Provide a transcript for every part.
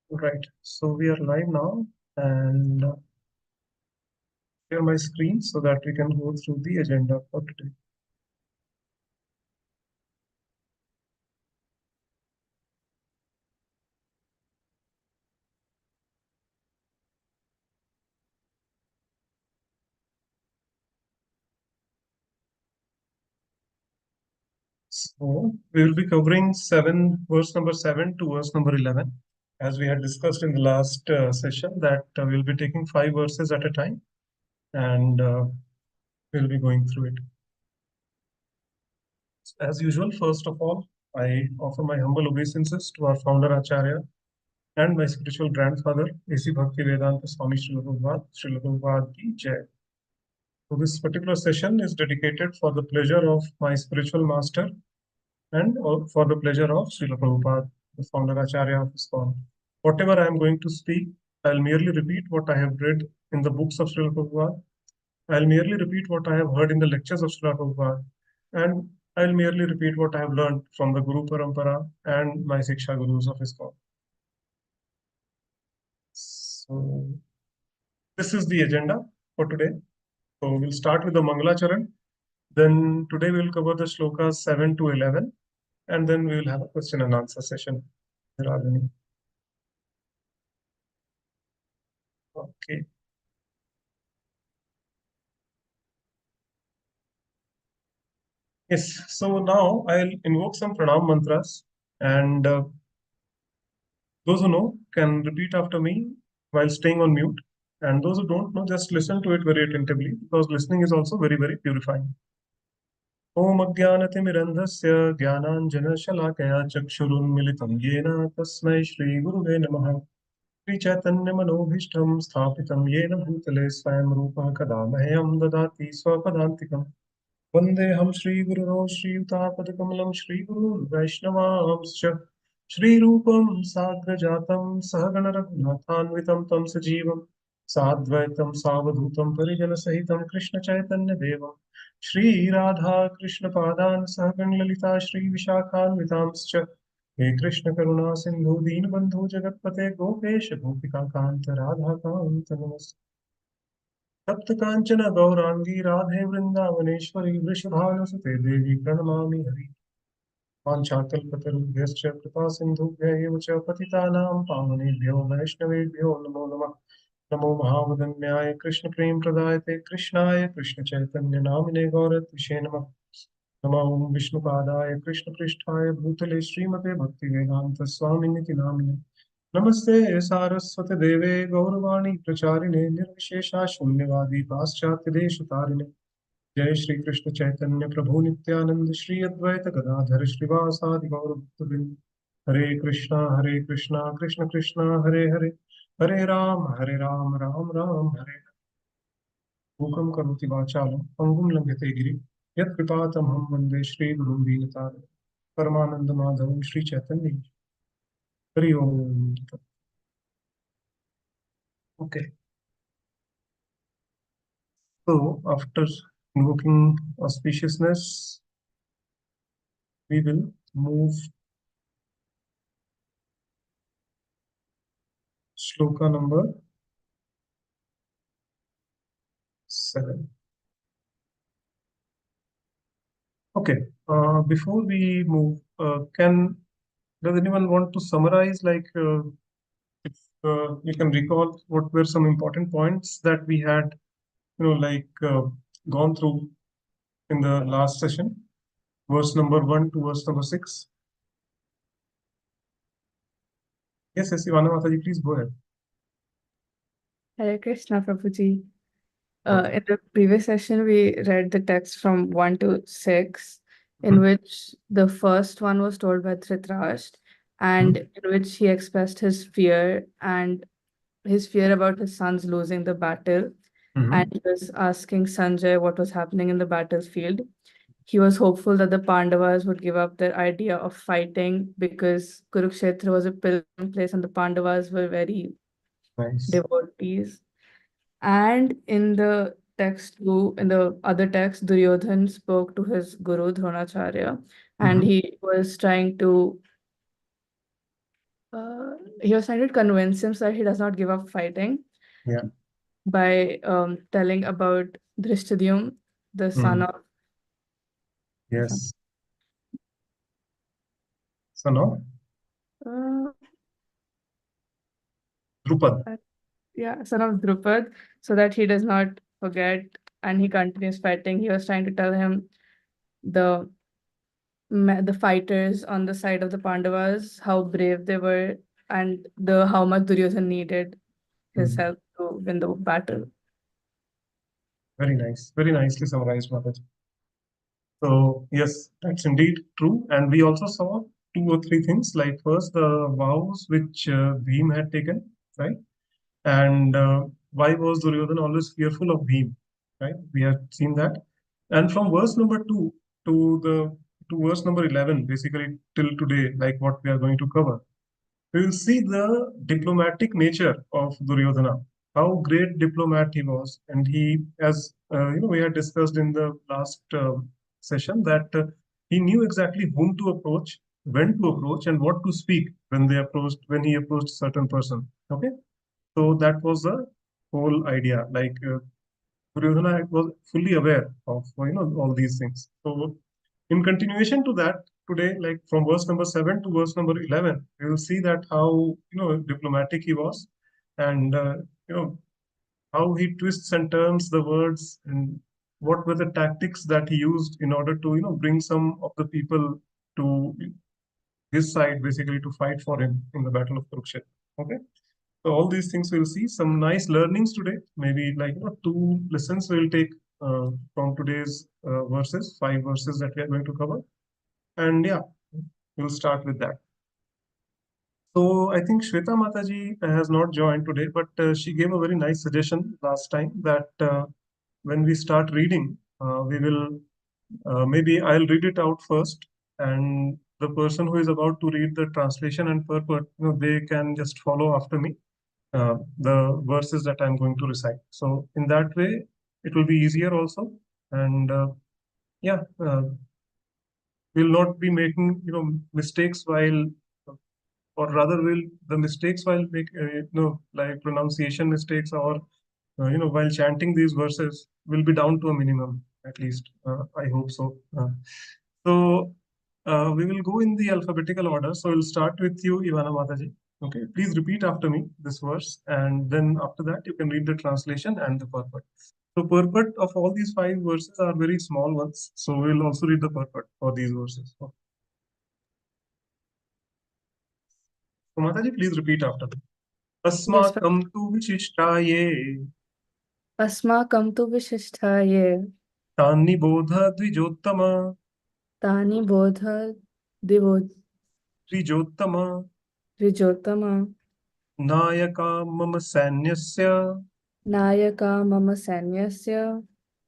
Right. So we are live now and share my screen so that we can go through the agenda for today. So we will be covering verse number 7 to verse number 11. As we had discussed in the last session, that we'll be taking 5 verses at a time and we'll be going through it. As usual, first of all, I offer my humble obeisances to our founder Acharya and my spiritual grandfather, A.C. Bhaktivedanta Swami Srila Prabhupada Ki Jai. So this particular session is dedicated for the pleasure of my spiritual master and for the pleasure of Srila Prabhupada, the founder Acharya of ISKCON. Whatever I am going to speak, I'll merely repeat what I have read in the books of Srila Prabhupada. I'll merely repeat what I have heard in the lectures of Srila Prabhupada. And I'll merely repeat what I have learned from the Guru Parampara and my Siksha Gurus of ISKCON. So this is the agenda for today. So we'll start with the Mangalacharan. Then today we'll cover the Slokas 7 to 11. And then we will have a question and answer session. There are any. Okay. Yes. So now I'll invoke some pranam mantras, and those who know can repeat after me while staying on mute. And those who don't know, just listen to it very attentively because listening is also very, very purifying. Om Ajnanatimirandhasya Jnananjanashalakaya Chakshurunmilitam Yena Tasmai Shri Guruve Namaha Shri Chaitanya Manobhishtam Sthapitam Yena Bhutale Swayam Rupa Kadamahayam Dadati Swapadantikam Vandeham Shri Guru Shri Utapadakamlam Shri Guru Vaishnavamscha Shri Rupam Sagrajatam Sahagana Raghunathanvitam Tam Sajivam Sadvaitam Savadhutam Parijana Sahitam Krishna Chaitanya Devam Shri Radha Krishna Padan Sahagan Lalita Shri Vishakhanvitamscha He Krishna Karuna Sindhu Deenbandhu Jagatpate Gopesh Gopika Kanta Radha Kanta Namaste तप्त कांचन गौरांगी राधे वृंदावनेश्वरी वृषभानुसुते देवी प्रणमामि हरि वाञ्छाकल्पतरुभ्यश्च कृपा सिन्धुभ्य एव च पतितानां पावनेभ्यो वैष्णवेभ्यो नमो नमः नमो महावदन्याय कृष्ण प्रेम प्रदायते कृष्णाय कृष्ण चैतन्य नामिने गौरत्विषे नमः नमो विष्णुपादाय कृष्ण पृष्ठाय भूतले श्रीमते भक्ति वेदांत स्वामिनिति नामिने नमस्ते सारस्वती देवे गौरवाणी प्रचारिणे निर्विशेषा शून्यवादी पाश्चात्य देश तारिणे जय श्री कृष्ण चैतन्य प्रभु नित्यानंद श्री अद्वैत गदाधर श्रीवासादि गौर भक्तवृंद हरे कृष्णा कृष्ण कृष्णा हरे हरे हरे राम राम राम हरे हरे मूकं करोति वाचालं पंगुं लंघते गिरिं यत्कृपातमहं वन्दे श्रीगुरुं दीनतारिणं परमानन्दमाधवं श्री चैतन्य हरि ओम okay So, after invoking auspiciousness, we will move shloka number 7. Okay, before we move, does anyone want to summarize, like, if you can recall what were some important points that we had, gone through in the last session, verse number 1 to verse number 6? Yes, Ivana Mataji, please go ahead. Hare Krishna, Prabhuji. In the previous session, we read the text from 1 to 6, in which the first one was told by Dhritarashtra, and in which he expressed his fear about his sons losing the battle. And he was asking Sanjay what was happening in the battlefield. He was hopeful that the Pandavas would give up their idea of fighting because Kurukshetra was a pilgrim place and the Pandavas were very Nice. devotees. And in the other text, Duryodhan spoke to his guru Dronacharya, and he was trying to He was trying to convince him so that he does not give up fighting Yeah. by telling about Drishtadyum, the son of Yes. So no, uh, Drupad. son of Drupad, so that he does not forget and he continues fighting. He was trying to tell him the the fighters on the side of the Pandavas, how brave they were, and the how much Duryodhana needed his Mm. help to win the battle. Very nice. Very nicely summarized, Mataji. So yes, that's indeed true. And we also saw two or three things. Like first, the vows which Bhim had taken, right? And why was Duryodhana always fearful of Bhim, right? We have seen that. And from verse number 2 to the to verse number 11, basically till today, like what we are going to cover, we will see the diplomatic nature of Duryodhana, how great diplomat he was, and he, as we had discussed in the last session, that he knew exactly whom to approach, when to approach, and what to speak when he approached certain person. Okay, so that was the whole idea. Like Duryodhana was fully aware of all these things. So in continuation to that, today, like from verse number 7 to verse number 11, we will see that how diplomatic he was, and you know how he twists and turns the words, and what were the tactics that he used in order to bring some of the people to his side, basically to fight for him in the battle of Kurukshetra. Okay. So all these things we'll see some nice learnings today. Maybe like two lessons we'll take from today's verses, 5 verses that we are going to cover. And yeah, we'll start with that. So I think Shweta Mataji has not joined today, but she gave a very nice suggestion last time that when we start reading, we will maybe I'll read it out first, and the person who is about to read the translation and purport, they can just follow after me the verses that I'm going to recite. So in that way, it will be easier also, and yeah, we'll not be making mistakes while, or rather, will the mistakes while make like pronunciation mistakes or while chanting these verses will be down to a minimum at least. I hope so. So we will go in the alphabetical order. So we'll start with you, Ivana Mataji. Okay, please repeat after me this verse, and then after that you can read the translation and the purport. So purport of all these 5 verses are very small ones. So we'll also read the purport for these verses. Okay. So Mataji, please repeat after me. Yes, अस्माकं तु विशिष्टाये अस्माकं तु विशिष्टाये तान्निबोध द्विजोत्तम तानि बोध दिवो द्विजोत्तम द्विजोत्तम नायका मम सैन्यस्य नायका मम सैन्यस्य.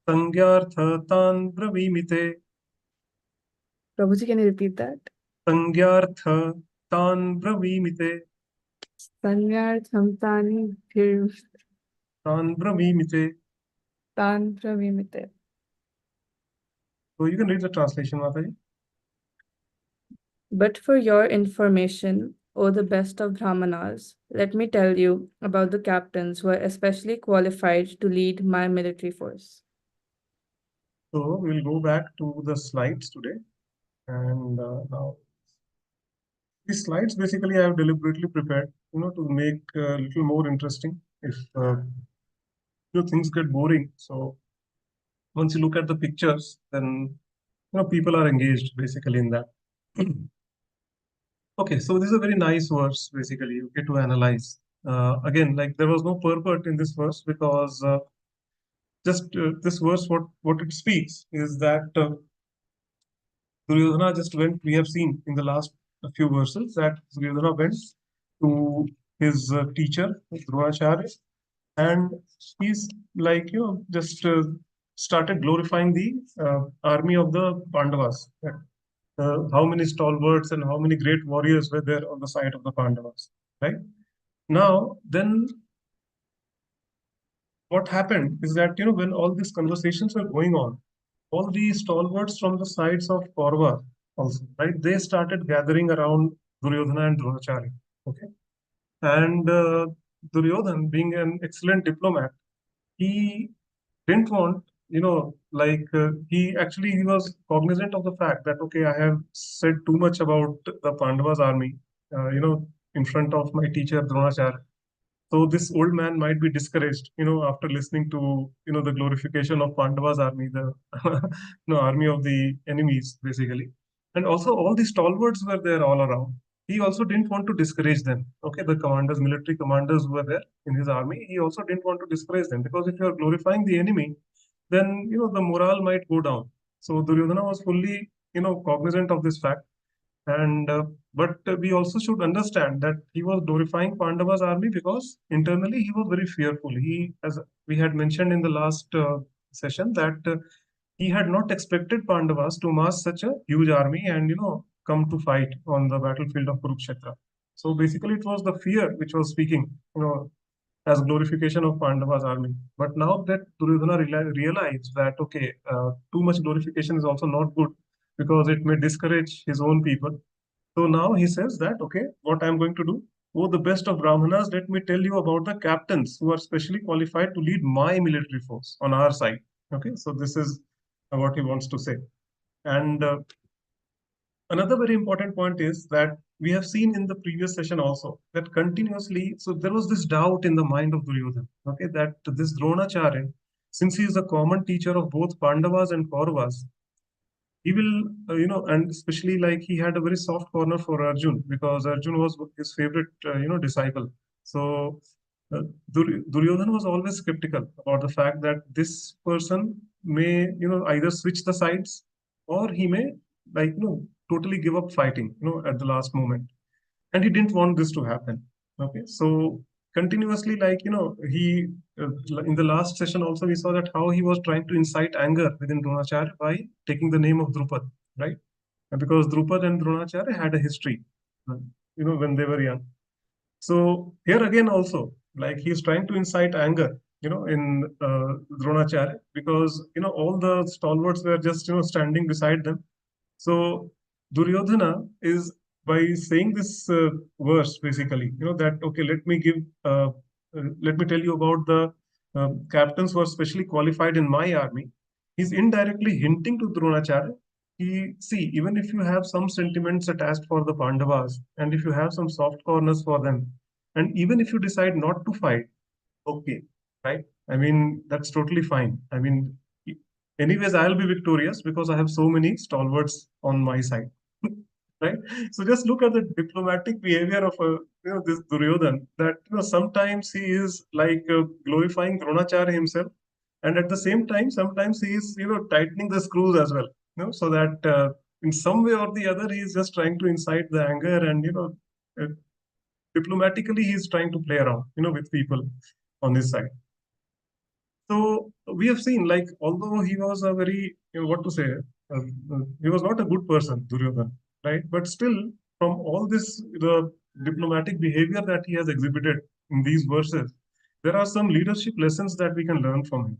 संज्ञार्थ तान् ब्रवीमि ते Prabhuji, can you repeat that? संज्ञार्थ तान् ब्रवीमि ते Sanyartham tani bhir तान् ब्रवीमि ते. tan pravimite. So you can read the translation, Mataji. But for your information, O the best of Brahmanas, let me tell you about the captains who are especially qualified to lead my military force. So we'll go back to the slides today, and now these slides basically I have deliberately prepared, to make a little more interesting. If things get boring, so once you look at the pictures, then people are engaged basically in that. Okay, so this is a very nice verse basically. Okay, to analyze. Again, like there was no purport in this verse because just this verse, what it speaks is that Duryodhana just went. We have seen in the last few verses that Duryodhana went to his teacher Dronacharya, and he's like just started glorifying the army of the Pandavas. How many stalwarts and how many great warriors were there on the side of the Pandavas, right? Now, then what happened is that, when all these conversations were going on, all the stalwarts from the sides of Kaurava also, right? They started gathering around Duryodhana and Dronacharya. Okay. And Duryodhan, being an excellent diplomat, he didn't want, he was cognizant of the fact that, okay, I have said too much about the Pandavas army, in front of my teacher Dronacharya. So this old man might be discouraged, after listening to, the glorification of Pandava's army, the army of the enemies, basically. And also all the stalwarts were there all around. He also didn't want to discourage them. Okay, the commanders, military commanders who were there in his army, he also didn't want to discourage them, because if you are glorifying the enemy, then the morale might go down. So Duryodhana was fully, cognizant of this fact. And but we also should understand that he was glorifying Pandava's army because internally he was very fearful. He, as we had mentioned in the last session, that he had not expected Pandavas to mass such a huge army and come to fight on the battlefield of Kurukshetra. So basically, it was the fear which was speaking, as glorification of Pandava's army. But now that Duryodhana realized that, okay, too much glorification is also not good, because it may discourage his own people. So now he says that, okay, what I'm going to do, oh, the best of Brahmanas, let me tell you about the captains who are specially qualified to lead my military force on our side. Okay, so this is what he wants to say. And another very important point is that we have seen in the previous session also that continuously, so there was this doubt in the mind of Duryodhana, okay, that this Dronacharya, since he is a common teacher of both Pandavas and Kauravas, he will, and especially like he had a very soft corner for Arjun, because Arjun was his favorite, disciple. So Duryodhana was always skeptical about the fact that this person may, either switch the sides, or he may, totally give up fighting, at the last moment. And he didn't want this to happen. Okay, so continuously, he in the last session also we saw that how he was trying to incite anger within Dronacharya by taking the name of Drupad, right? And because Drupad and Dronacharya had a history, uh, when they were young. So here again also, like he's trying to incite anger, in Dronacharya, because all the stalwarts were just standing beside them. So Duryodhana is, by saying this verse, basically, that, okay, let me tell you about the captains who are specially qualified in my army. He's indirectly hinting to Dronacharya. See, even if you have some sentiments attached for the Pandavas, and if you have some soft corners for them, and even if you decide not to fight, okay, right? I mean, that's totally fine. I mean, anyways, I'll be victorious because I have so many stalwarts on my side, right? So just look at the diplomatic behavior of this Duryodhan. That sometimes he is like glorifying Dronacharya himself, and at the same time, sometimes he is tightening the screws as well. So that in some way or the other, he is just trying to incite the anger, and uh, diplomatically he is trying to play around, with people on his side. So we have seen, like, although he was a very, what to say, he was not a good person, Duryodhan, right? But still, from all this, the diplomatic behavior that he has exhibited in these verses, there are some leadership lessons that we can learn from him.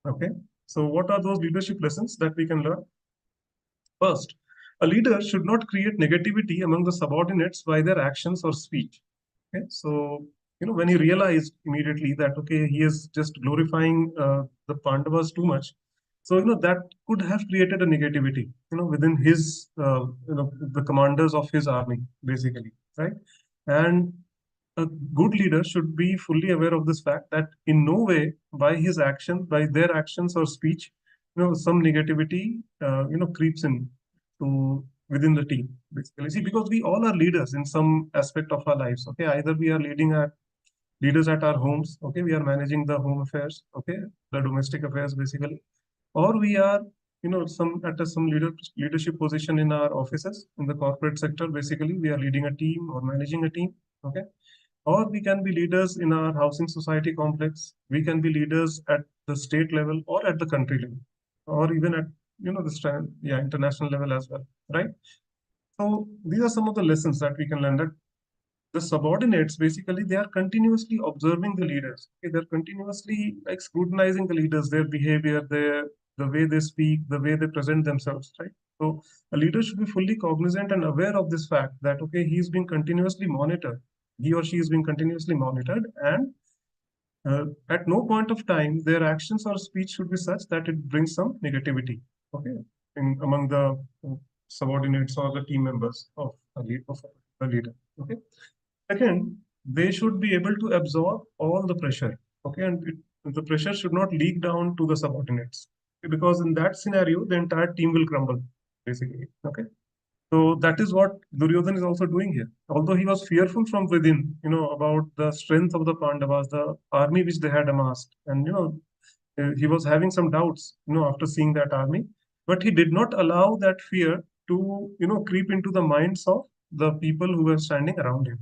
Okay. So what are those leadership lessons that we can learn? First, a leader should not create negativity among the subordinates by their actions or speech. Okay, so when he realized immediately that, okay, he is just glorifying the Pandavas too much, so that could have created a negativity, within his, the commanders of his army, basically, right? And a good leader should be fully aware of this fact that in no way, by his action, by their actions or speech, some negativity, creeps in to within the team, basically. See, because we all are leaders in some aspect of our lives. Okay, either we are leaders at our homes. Okay, we are managing the home affairs. Okay, the domestic affairs, basically, or we are, some at some leadership position in our offices in the corporate sector. Basically, we are leading a team or managing a team. Okay, or we can be leaders in our housing society complex. We can be leaders at the state level or at the country level, or even at international level as well, right? So these are some of the lessons that we can learn, that the subordinates, basically, they are continuously observing the leaders. Okay? They're continuously like scrutinizing the leaders, their behavior, the way they speak, the way they present themselves, right? So a leader should be fully cognizant and aware of this fact that, okay, he's being continuously monitored. he or she is being continuously monitored, and at no point of time their actions or speech should be such that it brings some negativity, okay, among the subordinates or the team members of a leader. Okay. Second, they should be able to absorb all the pressure. Okay, and the pressure should not leak down to the subordinates, because in that scenario, the entire team will crumble, basically. Okay, so that is what Duryodhan is also doing here. Although he was fearful from within, about the strength of the Pandavas, the army which they had amassed, and he was having some doubts, after seeing that army, but he did not allow that fear to, creep into the minds of the people who were standing around him,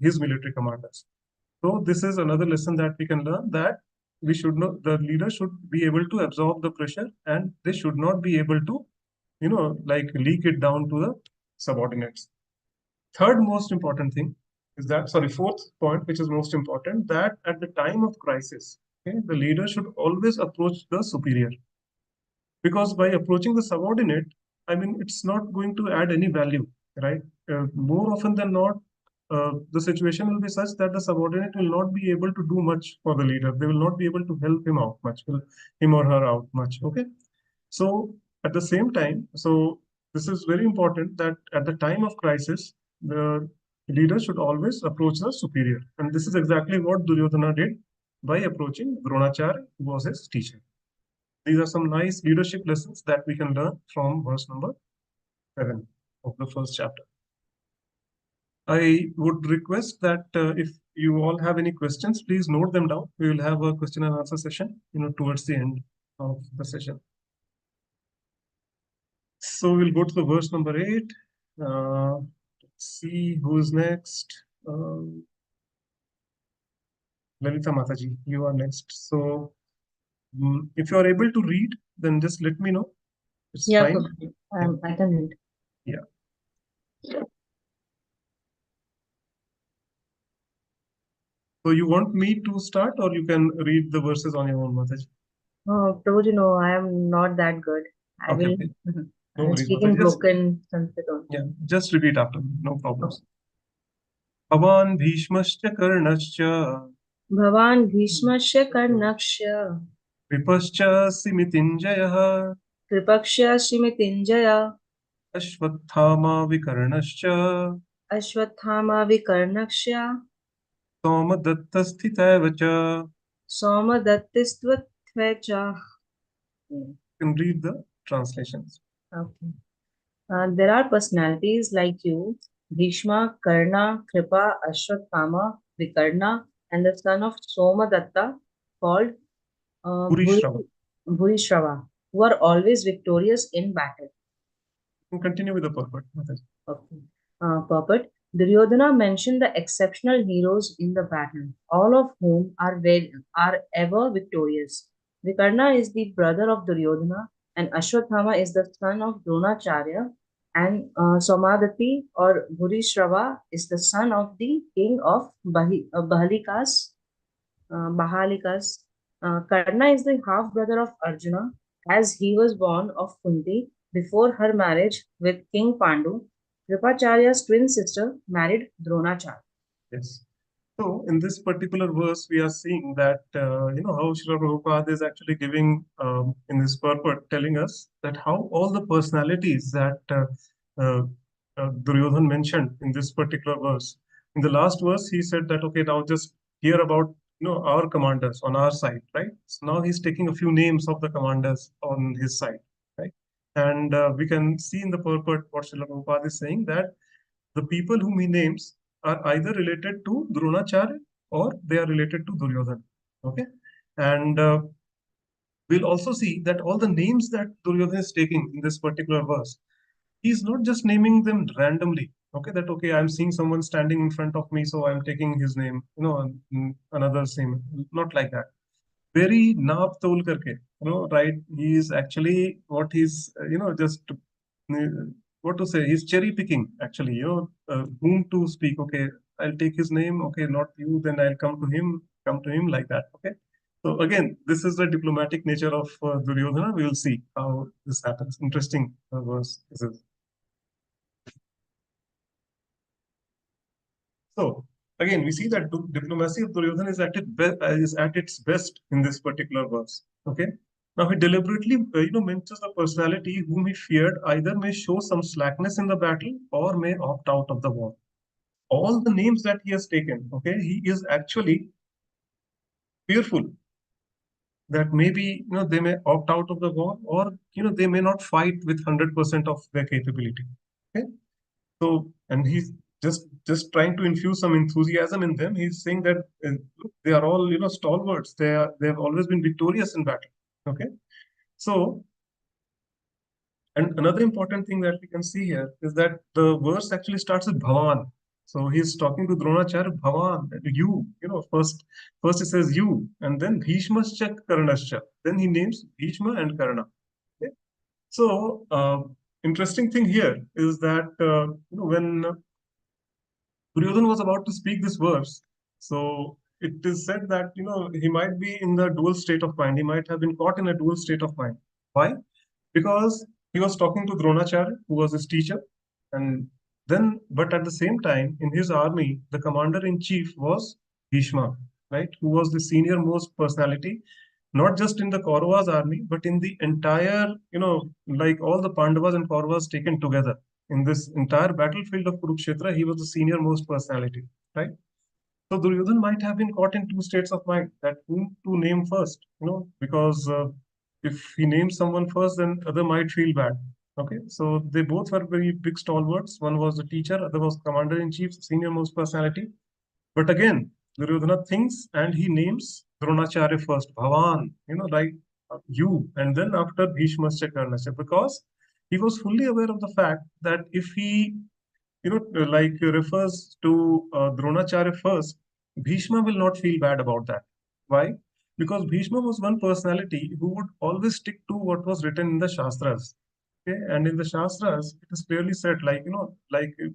his military commanders. So this is another lesson that we can learn, that we should not, the leader should be able to absorb the pressure, and they should not be able to, like leak it down to the subordinates. Third most important thing is that, sorry, fourth point, which is most important, that at the time of crisis, okay, the leader should always approach the superior. Because by approaching the subordinate, I mean, it's not going to add any value, right? More often than not, the situation will be such that the subordinate will not be able to do much for the leader. They will not be able to help him out much, him or her out much. Okay. So at the same time, so this is very important, that at the time of crisis, the leader should always approach the superior. And this is exactly what Duryodhana did by approaching Dronacharya, who was his teacher. These are some nice leadership lessons that we can learn from verse number 7 of the first chapter. I would request that if you all have any questions, please note them down. We will have a question and answer session, towards the end of the session. So we'll go to the verse number 8. Let's see who is next. Lalita Mataji, you are next. So if you are able to read, then just let me know. It's Yeah, fine. I can read. Yeah. So you want me to start, or you can read the verses on your own, Mataji? Oh, Prabhuji, no, I am not that good. I Okay, will, okay. I No will worries, speak in Mataji. Just, broken Sanskrit only. yeah, just repeat after me. No problems. Bhavan Bhishmascha Karnascha भवान् भीष्मस्य कर्णस्य Vipascha Simitinjayah कृपक्ष्य श्रीमृत्युञ्जय Ashwathama Vikarnascha Ashwatthama Somadhattasthitavacha. सौमदत्तिस्त्वत्वच. You can read the translations. Okay. There are personalities like you, Bhishma, Karna, Kripa, Ashwatthama, Vikarna, and the son of Somadatta called Purishrava. Bhurishrava, who are always victorious in battle. You can continue with the purport, Mataji. Okay. Purport. Duryodhana mentioned the exceptional heroes in the battle, all of whom are ever victorious. Vikarna is the brother of Duryodhana, and Ashwathama is the son of Dronacharya, and Somadati or Bhurishrava is the son of the king of Bahalikas. Karna is the half brother of Arjuna, as he was born of Kunti before her marriage with King Pandu. Kripacharya's twin sister married Dronacharya. Yes. So in this particular verse, we are seeing that how Srila Prabhupada is actually giving in this purport, telling us that how all the personalities that uh, Duryodhan mentioned in this particular verse. In the last verse, he said that, okay, now just hear about our commanders on our side, right? So now he's taking a few names of the commanders on his side, right? And we can see in the purport what Srila Prabhupada is saying, that the people whom he names are either related to Dronacharya or they are related to Duryodhan. Okay, and we'll also see that all the names that Duryodhan is taking in this particular verse, he's not just naming them randomly. Okay, that okay, I'm seeing someone standing in front of me, so I'm taking his name, another's name. Not like that. Very naap tol karke, right? He is actually what he's, just what to say, he's cherry picking actually, whom to speak. Okay, I'll take his name. Okay, not you, then I'll come to him like that. Okay. So again, this is the diplomatic nature of Duryodhana. We will see how this happens. Interesting verse. This is. So again, we see that diplomacy of Duryodhana is at its best in this particular verse. Okay. Now he deliberately, mentions the personality whom he feared either may show some slackness in the battle or may opt out of the war. All the names that he has taken, okay, he is actually fearful that maybe they may opt out of the war, or they may not fight with 100% of their capability. Okay. So, and he's just trying to infuse some enthusiasm in them. He's saying that they are all stalwarts. They have always been victorious in battle. Okay. So, and another important thing that we can see here is that the verse actually starts with Bhavan. So he's talking to Dronacharya, Bhavan, first he says you, and then Bhishmascha Karnascha. Then he names Bhishma and Karna. Okay? So, interesting thing here is that when Duryodhana was about to speak this verse, so it is said that he might be in the dual state of mind. He might have been caught in a dual state of mind. Why? Because he was talking to Dronacharya, who was his teacher, and then, but at the same time, in his army, the commander in chief was Bhishma, right? Who was the senior most personality, not just in the Kauravas army, but in the entire, like all the Pandavas and Kauravas taken together. In this entire battlefield of Kurukshetra, he was the senior most personality, right? So Duryodhan might have been caught in two states of mind, that whom to name first, because if he names someone first, then other might feel bad. Okay, so they both were very big stalwarts. One was the teacher, other was commander in chief, senior most personality. But again, Duryodhana thinks and he names Dronacharya first, Bhavan, like you, and then after Bhishmascha Karnascha, because he was fully aware of the fact that if he, refers to Dronacharya first, Bhishma will not feel bad about that. Why? Because Bhishma was one personality who would always stick to what was written in the Shastras. Okay, and in the Shastras, it is clearly said, like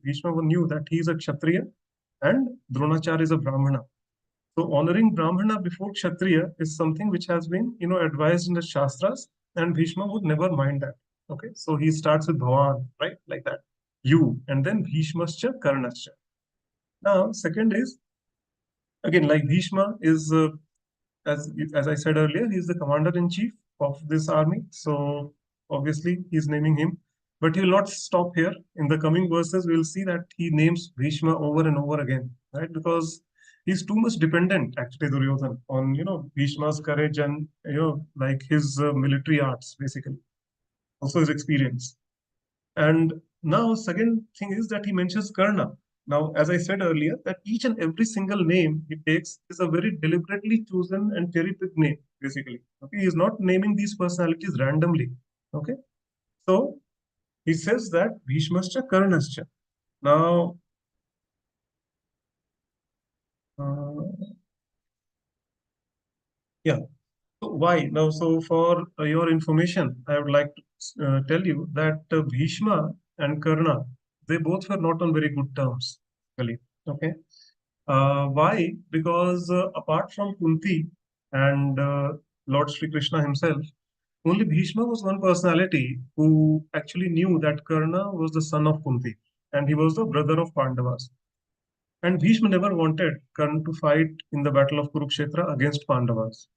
Bhishma knew that he is a Kshatriya and Dronacharya is a Brahmana. So honoring Brahmana before Kshatriya is something which has been, advised in the Shastras, and Bhishma would never mind that. Okay, so he starts with Bhavan, right, like that, you, and then Bhishmascha Karnascha. Now, second is again like Bhishma is as I said earlier, he is the commander in chief of this army. So obviously he's naming him, but he will not stop here. In the coming verses, we'll see that he names Bhishma over and over again, right? Because he's too much dependent, actually, Duryodhan, on Bhishma's courage and like his military arts, basically, also his experience. And now, second thing is that he mentions Karna. Now, as I said earlier, that each and every single name he takes is a very deliberately chosen and cherry-picked name, basically. Okay, he is not naming these personalities randomly. Okay, so he says that Bhishmascha Karnascha. Now, yeah. So why now? So for your information, I would like to tell you that Bhishma and Karna, they both were not on very good terms, really. Okay. Why? Because apart from Kunti and Lord Sri Krishna himself, only Bhishma was one personality who actually knew that Karna was the son of Kunti and he was the brother of Pandavas. And Bhishma never wanted Karna to fight in the battle of Kurukshetra against Pandavas.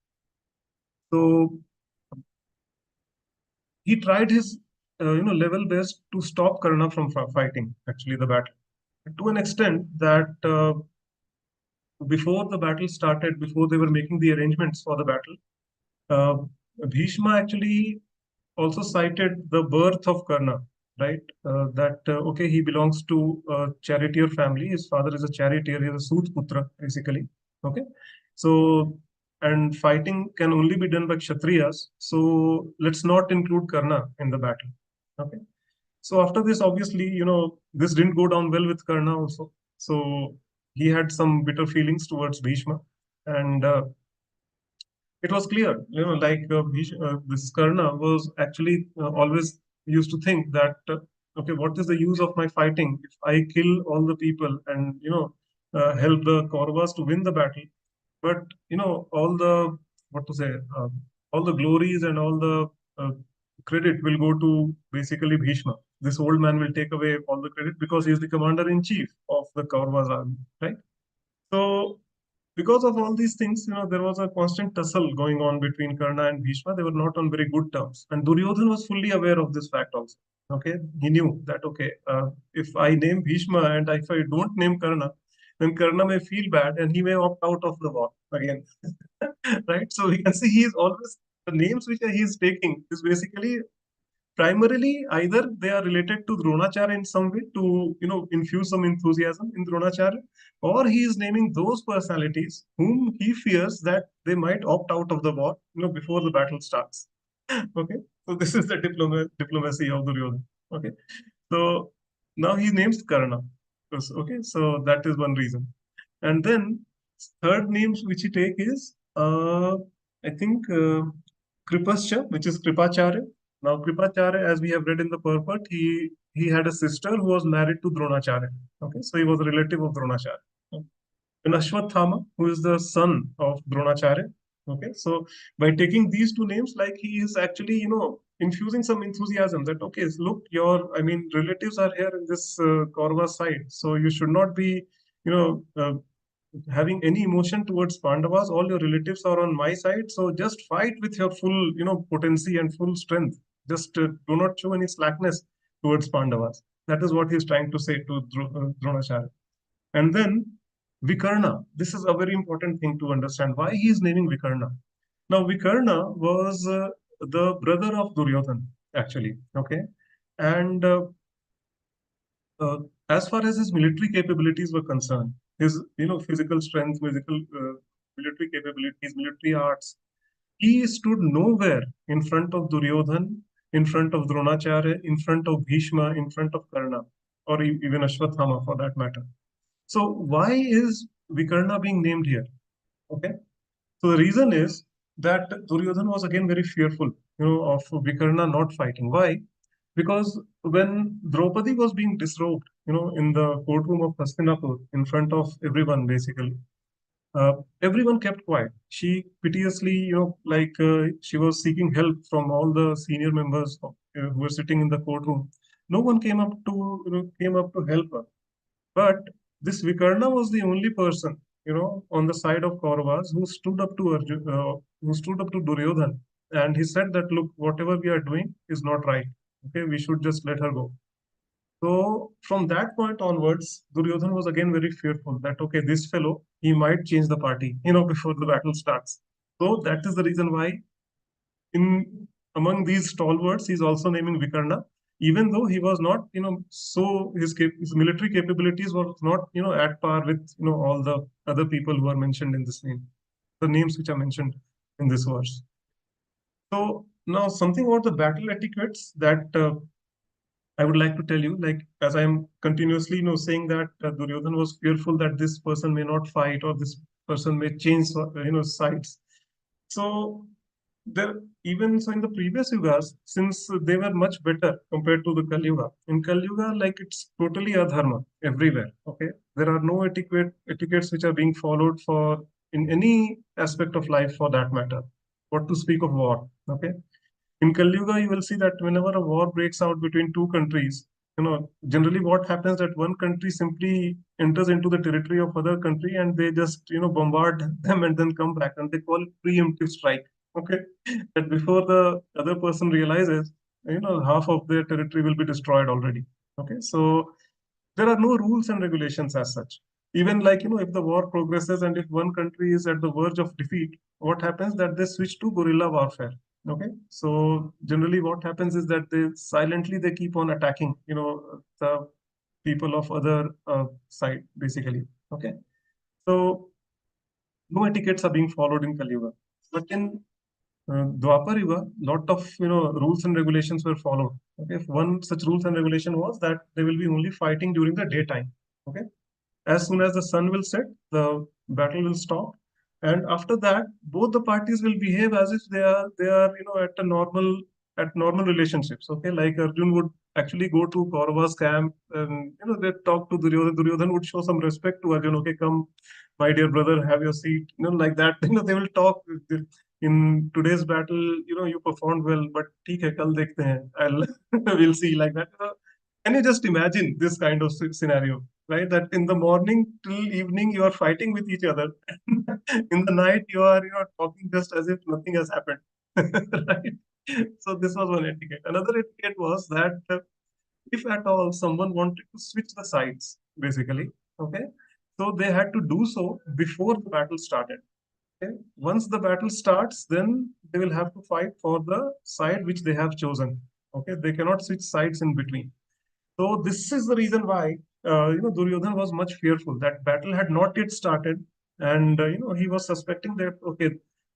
So he tried his level best to stop Karna from fighting actually the battle to an extent that before the battle started, before they were making the arrangements for the battle, Bhishma actually also cited the birth of Karna, right? That okay, he belongs to a charioteer family. His father is a charioteer. He's a Sut Putra, basically. Okay, so and fighting can only be done by Kshatriyas. So let's not include Karna in the battle. Okay. So after this, obviously, this didn't go down well with Karna also. So he had some bitter feelings towards Bhishma, and it was clear, this Karna was actually always used to think that, okay, what is the use of my fighting if I kill all the people and, help the Kauravas to win the battle? But, all the, what to say, all the glories and all the credit will go to basically Bhishma, this old man will take away all the credit because he is the commander-in-chief of the Kauravas army, right? So because of all these things, there was a constant tussle going on between Karna and Bhishma. They were not on very good terms. And Duryodhan was fully aware of this fact also. Okay, he knew that, okay, if I name Bhishma and if I don't name Karna, then Karna may feel bad and he may opt out of the war again. Right? So we can see he is always, the names which he is taking is basically primarily either they are related to Dronacharya in some way to infuse some enthusiasm in Dronacharya, or he is naming those personalities whom he fears that they might opt out of the war before the battle starts. Okay, so this is the diplomacy of Duryodhana. Okay, so now he names Karna. Okay, so that is one reason. And then third names which he take is I think Kripascha, which is Kripacharya. Now Kripacharya, as we have read in the purport, he had a sister who was married to Dronacharya. Okay, so he was a relative of Dronacharya. And Ashwathama, who is the son of Dronacharya. Okay, so by taking these two names, like he is actually, infusing some enthusiasm that, okay, look, relatives are here in this Kaurava side, so you should not be, having any emotion towards Pandavas. All your relatives are on my side, so just fight with your full, potency and full strength. Just do not show any slackness towards Pandavas. That is what he's trying to say to Dronacharya. And then Vikarna. This is a very important thing to understand. Why he is naming Vikarna? Now, Vikarna was the brother of Duryodhan, actually. Okay, and uh, as far as his military capabilities were concerned, his physical strength, military capabilities, military arts, he stood nowhere in front of Duryodhan, in front of Dronacharya, in front of Bhishma, in front of Karna, or even Ashwathama for that matter. So why is Vikarna being named here? Okay. So the reason is that Duryodhan was again very fearful, of Vikarna not fighting. Why? Because when Draupadi was being disrobed, in the courtroom of Hastinapur, in front of everyone, basically, everyone kept quiet. She piteously, she was seeking help from all the senior members who were sitting in the courtroom. No one came up to help her. But this Vikarna was the only person, on the side of Kauravas who stood up to who stood up to Duryodhan, and he said that, look, whatever we are doing is not right. Okay, we should just let her go. So from that point onwards, Duryodhan was again very fearful that, okay, this fellow, he might change the party, before the battle starts. So that is the reason why in among these stalwarts, he's also naming Vikarna, even though he was not, so his military capabilities were not, at par with, all the other people who are mentioned in this name, the names which are mentioned in this verse. So now something about the battle etiquettes that I would like to tell you, like as I'm continuously, saying that Duryodhan was fearful that this person may not fight or this person may change, sides. So there, even so in the previous yugas, since they were much better compared to the Kali Yuga, in Kali Yuga, like it's totally adharma everywhere. Okay, there are no etiquettes which are being followed for in any aspect of life for that matter. What to speak of war? Okay, in Kali Yuga, you will see that whenever a war breaks out between two countries, generally what happens that one country simply enters into the territory of other country and they just, bombard them and then come back and they call it preemptive strike. Okay, that before the other person realizes, half of their territory will be destroyed already. Okay, so there are no rules and regulations as such. Even like, if the war progresses and if one country is at the verge of defeat, what happens that they switch to guerrilla warfare. Okay, so generally what happens is that they keep on attacking, the people of other side, basically. Okay, so no etiquettes are being followed in Kali Yuga. But in Dwapar Yuga, lot of rules and regulations were followed. Okay, one such rules and regulation was that they will be only fighting during the daytime. Okay, as soon as the sun will set, the battle will stop, and after that, both the parties will behave as if they are at normal relationships. Okay, like Arjun would actually go to Kaurava's camp and they talk to Duryodhan. Duryodhan would show some respect to Arjun. Okay, come, my dear brother, have your seat. Like that. They will talk. In today's battle, you performed well, but ठीक है, कल देखते हैं. We'll see like that. Can you just imagine this kind of scenario, right? That in the morning till evening you are fighting with each other. In the night you are talking just as if nothing has happened, right? So this was one etiquette. Another etiquette was that if at all someone wanted to switch the sides, basically, okay, so they had to do so before the battle started. Okay, once the battle starts, then they will have to fight for the side which they have chosen. Okay, they cannot switch sides in between. So this is the reason why Duryodhana was much fearful that battle had not yet started, and he was suspecting that okay,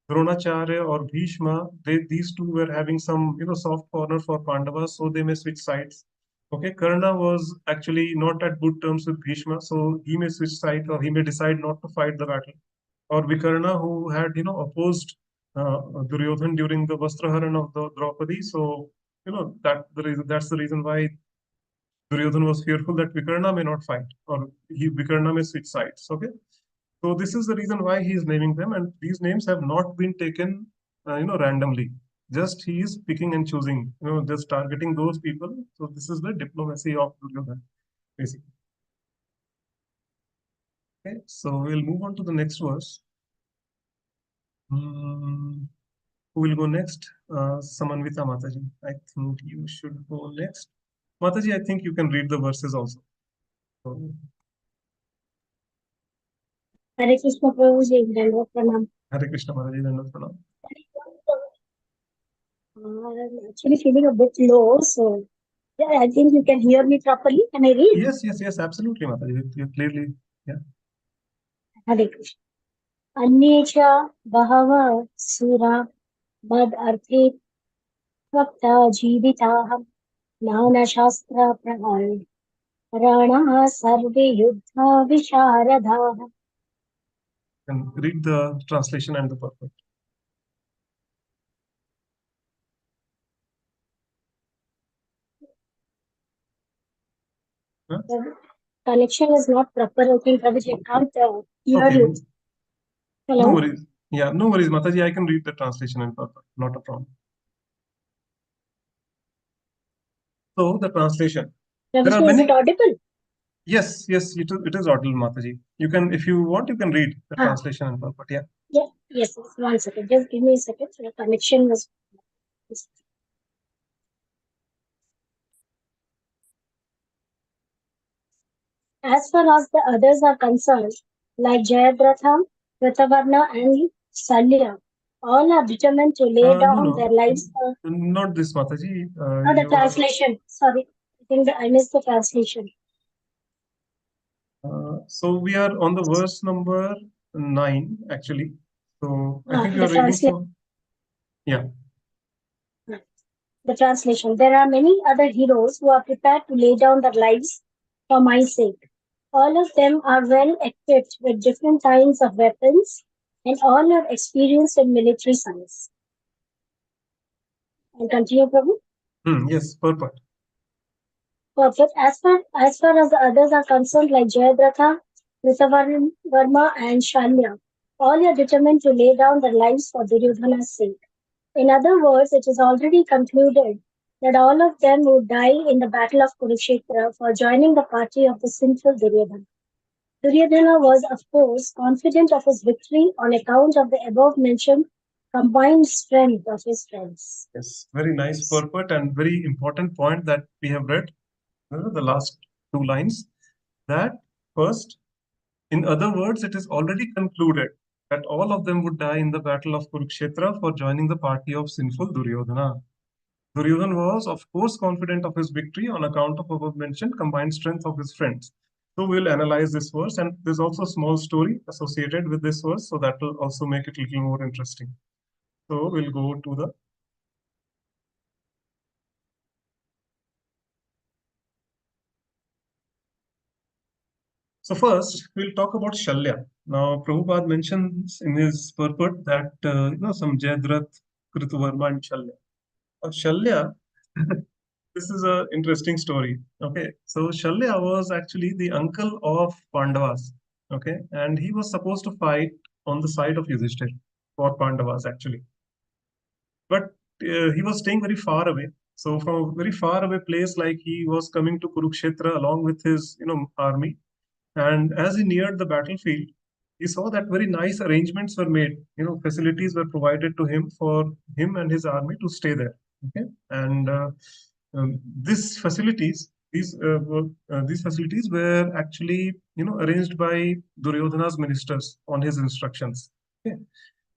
Dronacharya or Bhishma, these two were having some soft corner for Pandavas, so they may switch sides. Okay, Karna was actually not at good terms with Bhishma, so he may switch sides or he may decide not to fight the battle. Or Vikarna, who had opposed Duryodhan during the Vastraharan of the Draupadi, so that's the reason why Duryodhan was fearful that Vikarna may not fight or Vikarna may switch sides. Okay, so this is the reason why he is naming them, and these names have not been taken, randomly. Just he is picking and choosing, just targeting those people. So this is the diplomacy of Duryodhan, basically. Okay, so we'll move on to the next verse. Who will go next? Samanvita Mataji. I think you should go next. Mataji, I think you can read the verses also. So, Hare Krishna Prabhuji, Dandavat Pranam. Hare Krishna Mataji, Dandavat Pranam. I'm actually feeling a bit low, so yeah, I think you can hear me properly. Can I read? Yes, absolutely, Mataji. You clearly, yeah. Hare Krishna. अन्ये च बहवः सुरा मदर्थे त्वक्ता जीविताः नानाशास्त्रप्रहरणाः सर्वे युद्धा विशारदाः. And read the translation and the purport. Huh? The connection is not proper. I think Prabhuji, I can't hear Okay. you. Hello? No worries. Yeah, no worries, Mataji. I can read the translation and purport. Not a problem. So the translation. There are Prabhuji, is many. it audible? Yes, it is audible, Mataji. You can, if you want, you can read the translation and purport. Yeah. Yeah, yes, 1 second. Just give me a second. So the connection was. As far as the others are concerned, like Jayadratha, Kritavarna, and Salya, all are determined to lay down their lives for. Not this, Mataji. The translation. Sorry, I think I missed the translation. So we are on the verse number 9, actually. So I think you are The reading from. Yeah. The translation. There are many other heroes who are prepared to lay down their lives for my sake. All of them are well equipped with different kinds of weapons and all are experienced in military science. And continue, Prabhu. Yes, purport. Perfect. As far as the others are concerned, like Jayadratha, Kritavarma, and Shalya, all are determined to lay down their lives for Duryodhana's sake. In other words, it is already concluded that all of them would die in the battle of Kurukshetra for joining the party of the sinful Duryodhana. Duryodhana was, of course, confident of his victory on account of the above-mentioned combined strength of his friends. Yes, very nice purport and very important point that we have read, the last 2 lines, that first, in other words, it is already concluded that all of them would die in the battle of Kurukshetra for joining the party of sinful Duryodhana. Duryodhana was, of course, confident of his victory on account of above-mentioned combined strength of his friends. So we'll analyze this verse, and there's also a small story associated with this verse, so that will also make it a little more interesting. So we'll go to the. So first, we'll talk about Shalya. Now, Prabhupada mentions in his purport that, some Jayadrat, Krituvarma, and Shalya. Shalya, this is an interesting story. Okay, so Shalya was actually the uncle of Pandavas. Okay, and he was supposed to fight on the side of Yudhishthir for Pandavas actually, but he was staying very far away. So from a very far away place, like he was coming to Kurukshetra along with his, army. And as he neared the battlefield, he saw that very nice arrangements were made. Facilities were provided to him for him and his army to stay there. Okay, and these facilities, these facilities were actually, arranged by Duryodhana's ministers on his instructions. Okay,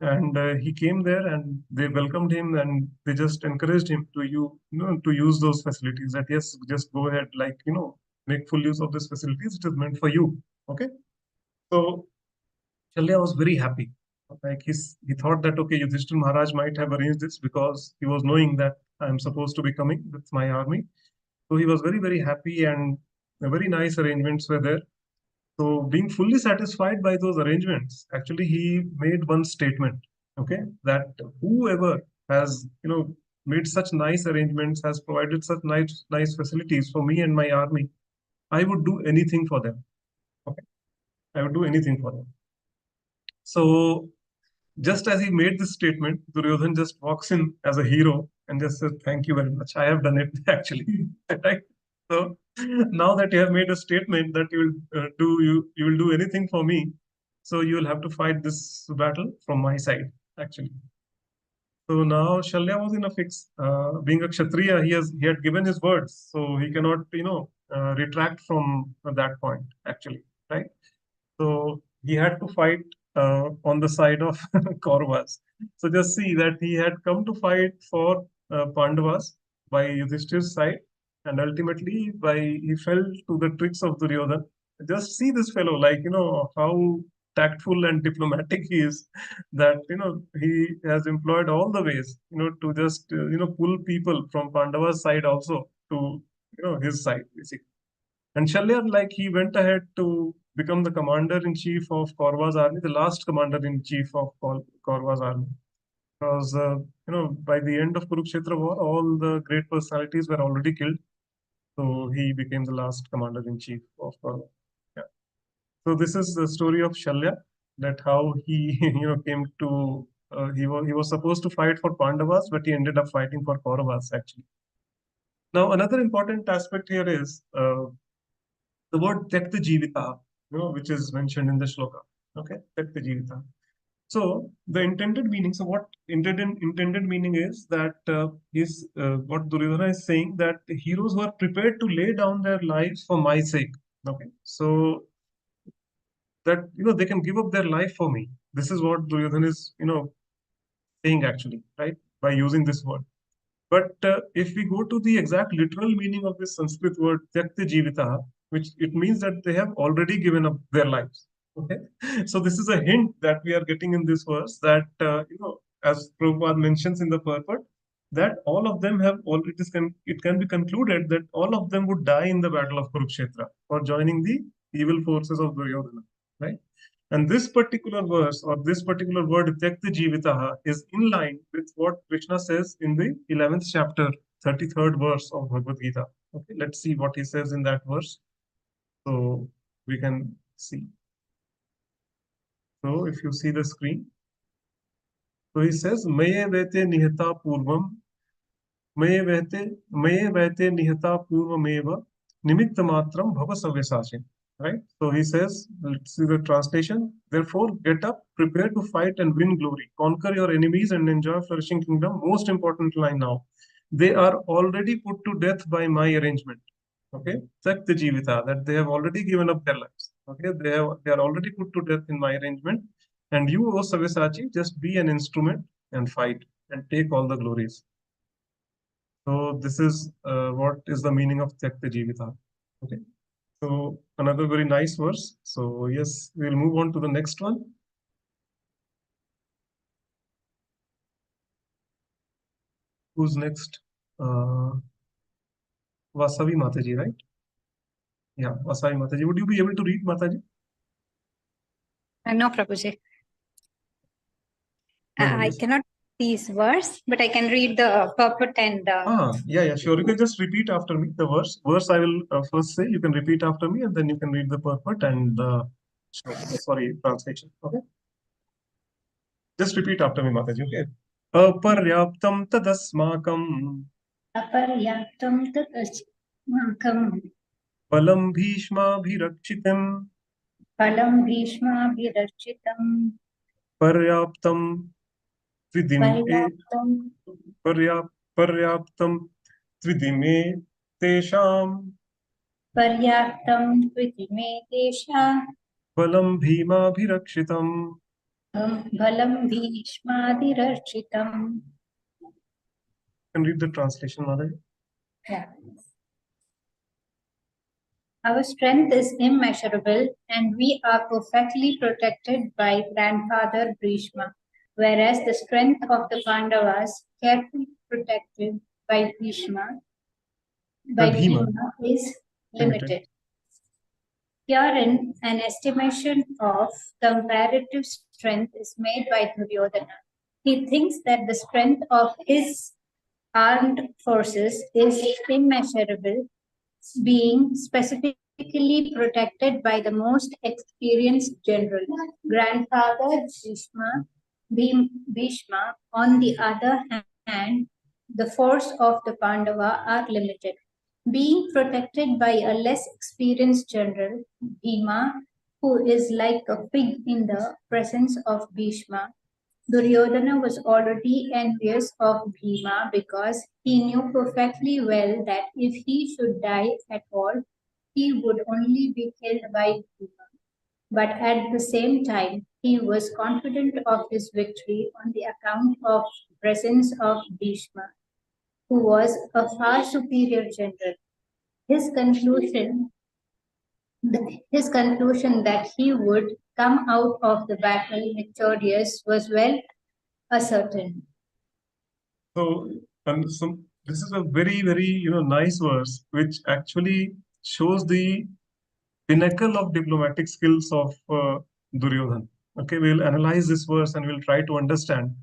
and he came there and they welcomed him and they just encouraged him to use those facilities, that yes, just go ahead, like, make full use of these facilities, it is meant for you. Okay, so Shalya was very happy. Like he thought that, okay, Yudhishthir Maharaj might have arranged this because he was knowing that I'm supposed to be coming with my army. So he was very, very happy, and very nice arrangements were there. So being fully satisfied by those arrangements, actually he made one statement, okay, that whoever has, made such nice arrangements, has provided such nice facilities for me and my army, I would do anything for them. Okay, I would do anything for them. So just as he made this statement, Duryodhan just walks in as a hero and just says, "Thank you very much. I have done it actually." Right? So now that you have made a statement that you will do anything for me, so you will have to fight this battle from my side, actually. So now Shalya was in a fix. Being a Kshatriya, he had given his words, so he cannot, retract from that point, actually, right? So he had to fight on the side of Kauravas. So just see that he had come to fight for Pandavas by Yudhishthir's side, and ultimately he fell to the tricks of Duryodhana. Just see this fellow, like, how tactful and diplomatic he is, that, he has employed all the ways, to just, pull people from Pandava's side also to, his side, basically. And Shalya, like, he went ahead to become the commander-in-chief of Kaurava's army, the last commander-in-chief of Kaurava's army. Because, by the end of Kurukshetra war, all the great personalities were already killed. So he became the last commander-in-chief of Kaurava. Yeah. So this is the story of Shalya, that how he, came to, he was supposed to fight for Pandavas, but he ended up fighting for Kauravas, actually. Now, another important aspect here is the word Tyakta Jivita, which is mentioned in the Sloka. Okay, Tyakta Jivita. So the intended meaning, so what intended meaning is that what Duryodhana is saying, that heroes who are prepared to lay down their lives for my sake. Okay, so that, they can give up their life for me. This is what Duryodhana is, saying, actually, right, by using this word. But if we go to the exact literal meaning of this Sanskrit word Tyakta Jivita, which it means that they have already given up their lives. Okay, so this is a hint that we are getting in this verse, that as Prabhupada mentions in the purport, that all of them have already. It can be concluded that all of them would die in the battle of Kurukshetra for joining the evil forces of Duryodhana. Right. And this particular verse, or this particular word, Tyakta Jivitaha, is in line with what Krishna says in the 11th chapter, 33rd verse of Bhagavad Gita. Okay, let's see what he says in that verse. So we can see. So if you see the screen, so he says, Maye vete nihata purvam, Maye vete nihata purvameva, nimitta matram bhava savyasachin. Right? So he says, let's see the translation. Therefore, get up, prepare to fight and win glory. Conquer your enemies and enjoy flourishing kingdom. Most important line now. They are already put to death by my arrangement. Okay, Tyakta Jivita, that they have already given up their lives. Okay, they are already put to death in my arrangement. And you, O Sabyasachi, just be an instrument and fight and take all the glories. So this is what is the meaning of Tyakta Jivita. Okay. So another very nice verse. So yes, we'll move on to the next one. Who's next? Vasavi Mataji, right? Yeah, Vasavi Mataji. Would you be able to read, Mataji? No, Prabhuji. No I worries. cannot these verse, but I can read the purport and. Yeah, sure. You can just repeat after me the verse. Verse I will first say. You can repeat after me, and then you can read the purport and the translation. Okay. Just repeat after me, Mataji. Okay. Aparyaptam tadasmakam अपर्याप्तं तत् अस्माकं बलं भीष्माभिरक्षितं फलं भीष्माभिरक्षितं पर्याप्तं पर्याप्तं पर्याप्तं त्रिदिमे तेषां पर्याप्तं त्विमे तेषां बलं भीमाभिरक्षितम्. फलं भीष्माभिरक्षितं. Can read the translation, Madhavi. Yeah. Our strength is immeasurable, and we are perfectly protected by grandfather Bhishma, whereas the strength of the Pandavas, carefully protected by Bhishma, By Bhima. is Limited. limited. Herein, an estimation of comparative strength is made by Duryodhana. He thinks that the strength of his armed forces is immeasurable, being specifically protected by the most experienced general, grandfather Bhishma. On the other hand, the force of the Pandava are limited, being protected by a less experienced general, Bhima, who is like a pig in the presence of Bhishma. Duryodhana was already envious of Bhima because he knew perfectly well that if he should die at all, he would only be killed by Bhima. But at the same time, he was confident of his victory on the account of the presence of Bhishma, who was a far superior general. His conclusion that he would come out of the battle victorious was well ascertained. So, and some this is a very, very nice verse which actually shows the pinnacle of diplomatic skills of Duryodhana. Okay, we'll analyze this verse and we'll try to understand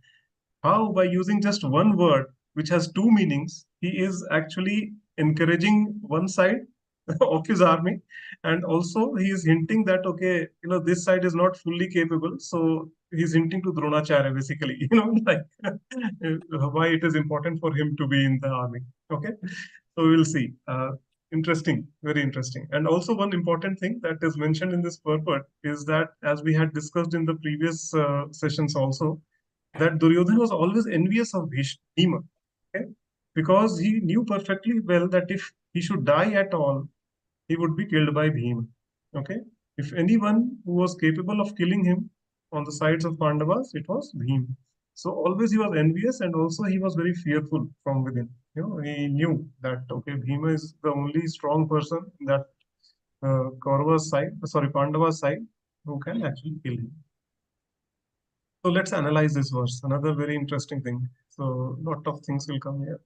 how, by using just one word which has two meanings, he is actually encouraging one side of his army, and also he is hinting that okay, this side is not fully capable, so he's hinting to Dronacharya basically, like why it is important for him to be in the army. Okay, so we'll see. Interesting, very interesting. And also one important thing that is mentioned in this purport is that, as we had discussed in the previous sessions also, that Duryodhana was always envious of Bhima, okay? Because he knew perfectly well that if he should die at all, he would be killed by Bhima. Okay? If anyone who was capable of killing him on the sides of Pandavas, it was Bhima. So always he was envious, and also he was very fearful from within. He knew that okay, Bhima is the only strong person in that Kaurava's side, sorry, Pandava's side, who can actually kill him. So let's analyze this verse. Another very interesting thing. So lot of things will come here.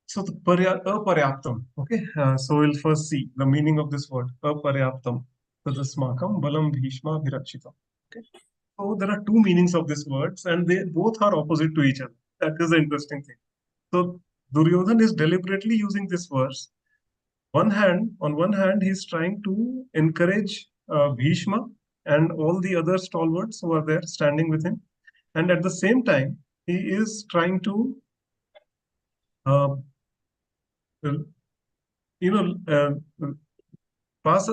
So the aparyaptam. Okay. So we'll first see the meaning of this word. Aparyaptam. Tadasmakam balam bhishma virakshitam. Okay. So there are two meanings of these words, and they both are opposite to each other. That is the interesting thing. So Duryodhana is deliberately using this verse. On one hand, he's trying to encourage Bhishma and all the other stalwarts who are there standing with him, and at the same time, he is trying to, uh, you know, pass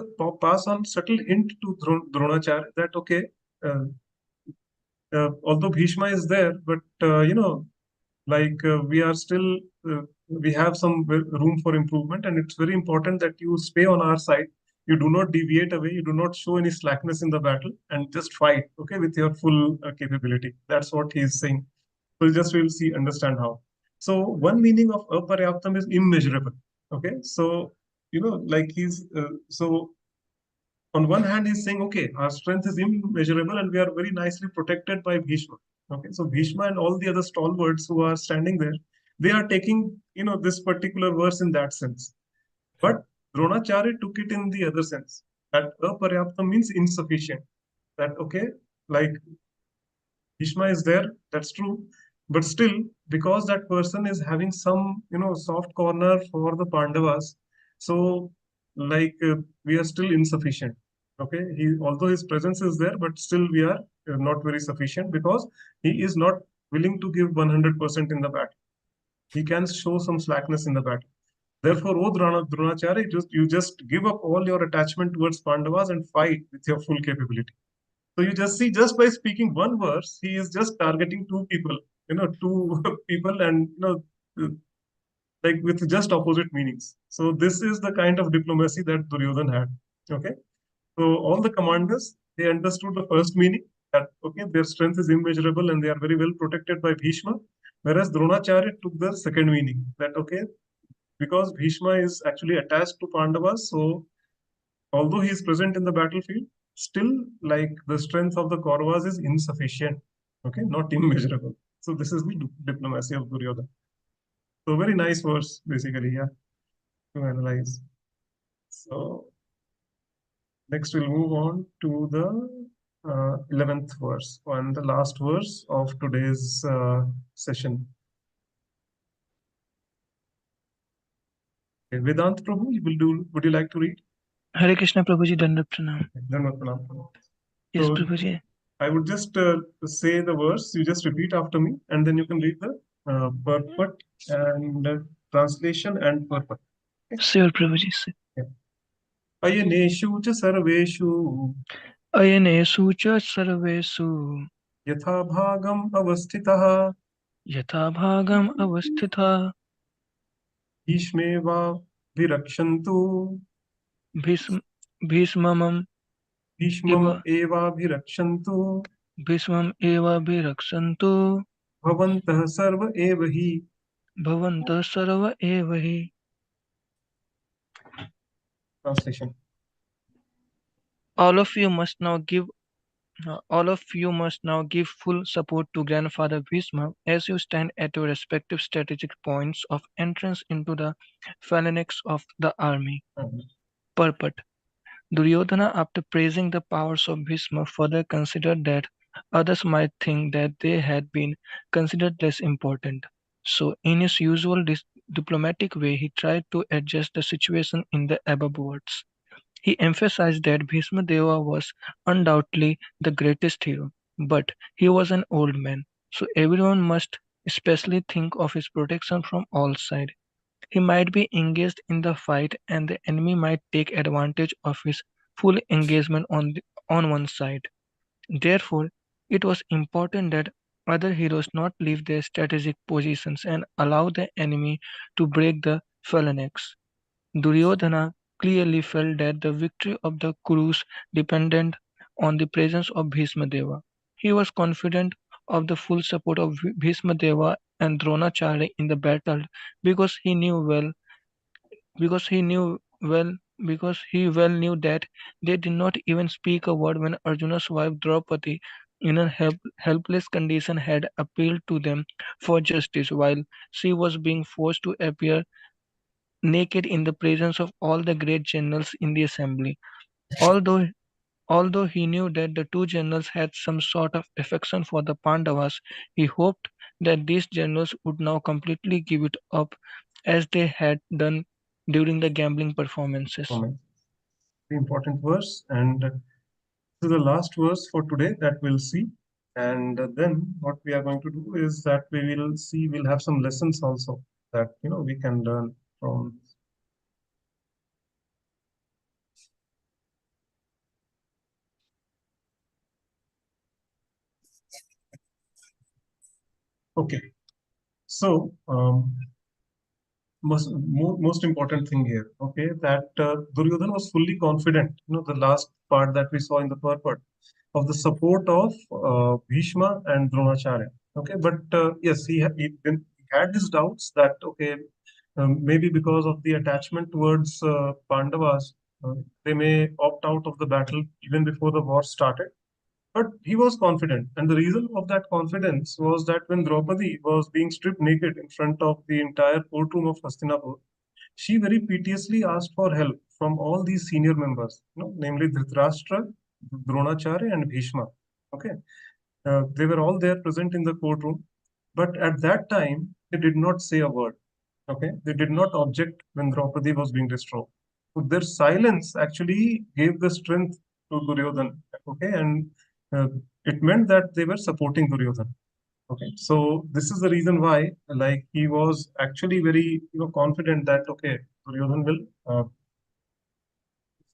on subtle hint to Dronacharya that okay, uh, although Bhishma is there, but we are still we have some room for improvement, and it's very important that you stay on our side. You do not deviate away, you do not show any slackness in the battle, and just fight, okay, with your full capability. That's what he is saying. So just we'll see, understand how. So one meaning of aparyaptam is immeasurable. Okay, so like he's so on one hand, he's saying, okay, our strength is immeasurable and we are very nicely protected by Bhishma. Okay, so Bhishma and all the other stalwarts who are standing there, they are taking, this particular verse in that sense. But Dronacharya took it in the other sense, that aparyapta means insufficient. That, okay, like Bhishma is there, that's true. But still, because that person is having some, soft corner for the Pandavas, so we are still insufficient. Okay, although his presence is there, but still we are not very sufficient because he is not willing to give 100% in the battle. He can show some slackness in the battle. Therefore, O Dronacharya, you just give up all your attachment towards Pandavas and fight with your full capability. So you just see, just by speaking one verse, he is just targeting two people, two people, and like with just opposite meanings. So this is the kind of diplomacy that Duryodhan had. Okay, so all the commanders, they understood the first meaning, that okay, their strength is immeasurable and they are very well protected by Bhishma, whereas Dronacharya took the second meaning, that okay, because Bhishma is actually attached to Pandavas, so although he is present in the battlefield, still like the strength of the Kauravas is insufficient, okay, not immeasurable. So this is the diplomacy of Duryodhana. So very nice verse, basically, yeah, to analyze. So next we'll move on to the 11th verse and the last verse of today's session. Okay, Vedant Prabhu, would you like to read? Hare Krishna Prabhuji, Dandavat Pranam. Dandavat Pranam. Yes, So Prabhuji. I would just say the verse, you just repeat after me, and then you can read the purport and translation and purport. Sure, Prabhuji. Yeah. Ayaneshu cha sarveshu Ayanesu cha sarvesu yatha bhagam avasthitah yatha bhagam avasthitha bhishmeva virakshantu bhishmam bhishmam eva virakshantu bhishmam eva bhiraksantu bhavantah sarva eva hi. bhavantah sarva eva hi. Translation. All of you must now give full support to Grandfather Bhishma as you stand at your respective strategic points of entrance into the phalanx of the army. Purport. Duryodhana, after praising the powers of Bhishma, further considered that others might think that they had been considered less important. So, in his usual diplomatic way, he tried to adjust the situation in the above words. He emphasized that Bhishma Deva was undoubtedly the greatest hero, but he was an old man, so everyone must especially think of his protection from all sides. He might be engaged in the fight and the enemy might take advantage of his full engagement on one side. Therefore, it was important that other heroes not leave their strategic positions and allow the enemy to break the phalanx. Duryodhana clearly felt that the victory of the Kurus depended on the presence of Bhishma Deva. He was confident of the full support of Bhishma Deva and Dronacharya in the battle because he knew well because he knew well because he well knew that they did not even speak a word when Arjuna's wife Draupadi in a helpless condition had appealed to them for justice while she was being forced to appear naked in the presence of all the great generals in the assembly. Although Although he knew that the two generals had some sort of affection for the Pandavas, he hoped that these generals would now completely give it up as they had done during the gambling performances. The important verse, and this is the last verse for today that we'll see. And then what we are going to do is that we'll have some lessons also that we can learn from. Okay, so most important thing here, okay, that Duryodhana was fully confident. The last part that we saw in the purport of the support of Bhishma and Dronacharya. Okay, but yes, he had his doubts that okay, maybe because of the attachment towards Pandavas, they may opt out of the battle even before the war started. But he was confident, and the reason of that confidence was that when Draupadi was being stripped naked in front of the entire courtroom of Hastinapur, she very piteously asked for help from all these senior members, namely Dhritarashtra, Dronacharya, and Bhishma. Okay, they were all there present in the courtroom, but at that time they did not say a word. Okay, they did not object when Draupadi was being destroyed. So their silence actually gave the strength to Duryodhan. Okay, and it meant that they were supporting Duryodhan. Okay, so this is the reason why, like, he was actually very, confident that okay, Duryodhan will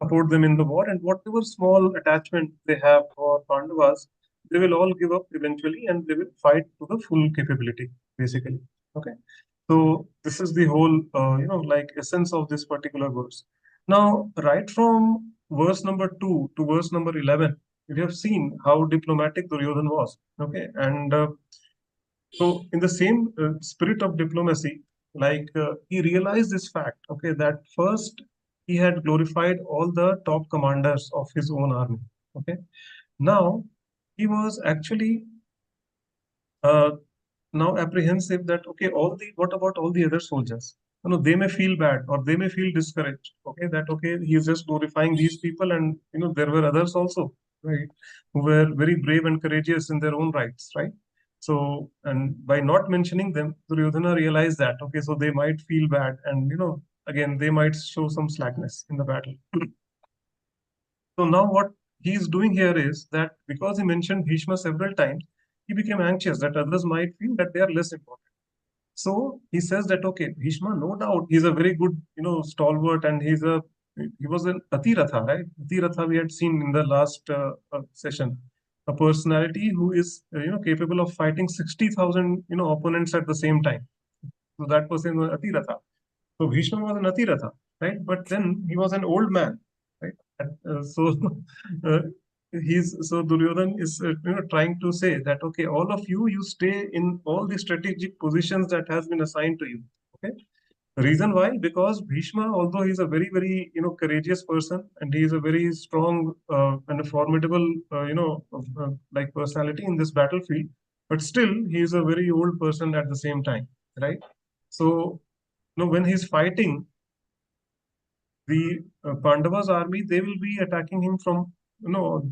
support them in the war, and whatever small attachment they have for Pandavas, they will all give up eventually, and they will fight to the full capability, basically. Okay, so this is the whole, like essence of this particular verse. Now, right from verse number 2 to verse number 11, we have seen how diplomatic Duryodhan was. Okay, and so, in the same spirit of diplomacy, like he realized this fact, okay, that first he had glorified all the top commanders of his own army. Okay, now he was actually uh, now apprehensive that okay, what about all the other soldiers? They may feel bad or they may feel discouraged. Okay, that okay, he is just glorifying these people, and there were others also, right, who were very brave and courageous in their own rights, right? So, and by not mentioning them, Duryodhana realized that okay, so they might feel bad, and again they might show some slackness in the battle. So now what he is doing here is that because he mentioned Bhishma several times, he became anxious that others might feel that they are less important. So he says that okay, Bhishma, no doubt, he's a very good, stalwart, and he was an Atiratha, right? Atiratha we had seen in the last session, a personality who is capable of fighting 60,000 opponents at the same time. So that person was Atiratha. So Bhishma was an Atiratha, right? But then he was an old man, right? So uh, so Duryodhan is trying to say that okay, all of you stay in all the strategic positions that has been assigned to you. Okay. The reason why? Because Bhishma, although he's a very, very courageous person, and he is a very strong and a formidable like personality in this battlefield, but still he is a very old person at the same time, right? So when he's fighting the Pandavas army, they will be attacking him from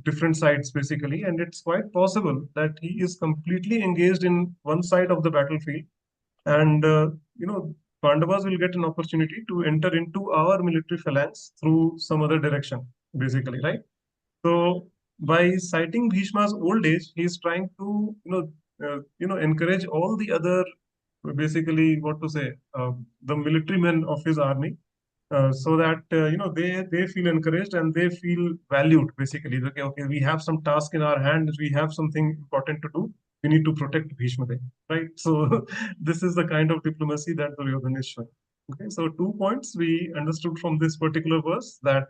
different sides basically, and it's quite possible that he is completely engaged in one side of the battlefield, and Pandavas will get an opportunity to enter into our military phalanx through some other direction, basically, right? So by citing Bhishma's old age, he is trying to encourage all the other, basically, what to say, the military men of his army, so that they feel encouraged and they feel valued. Basically, okay, okay, we have some task in our hands, we have something important to do. We need to protect Bhishma Dev, right? So this is the kind of diplomacy that Duryodhana is showing. Okay, so 2 points we understood from this particular verse that.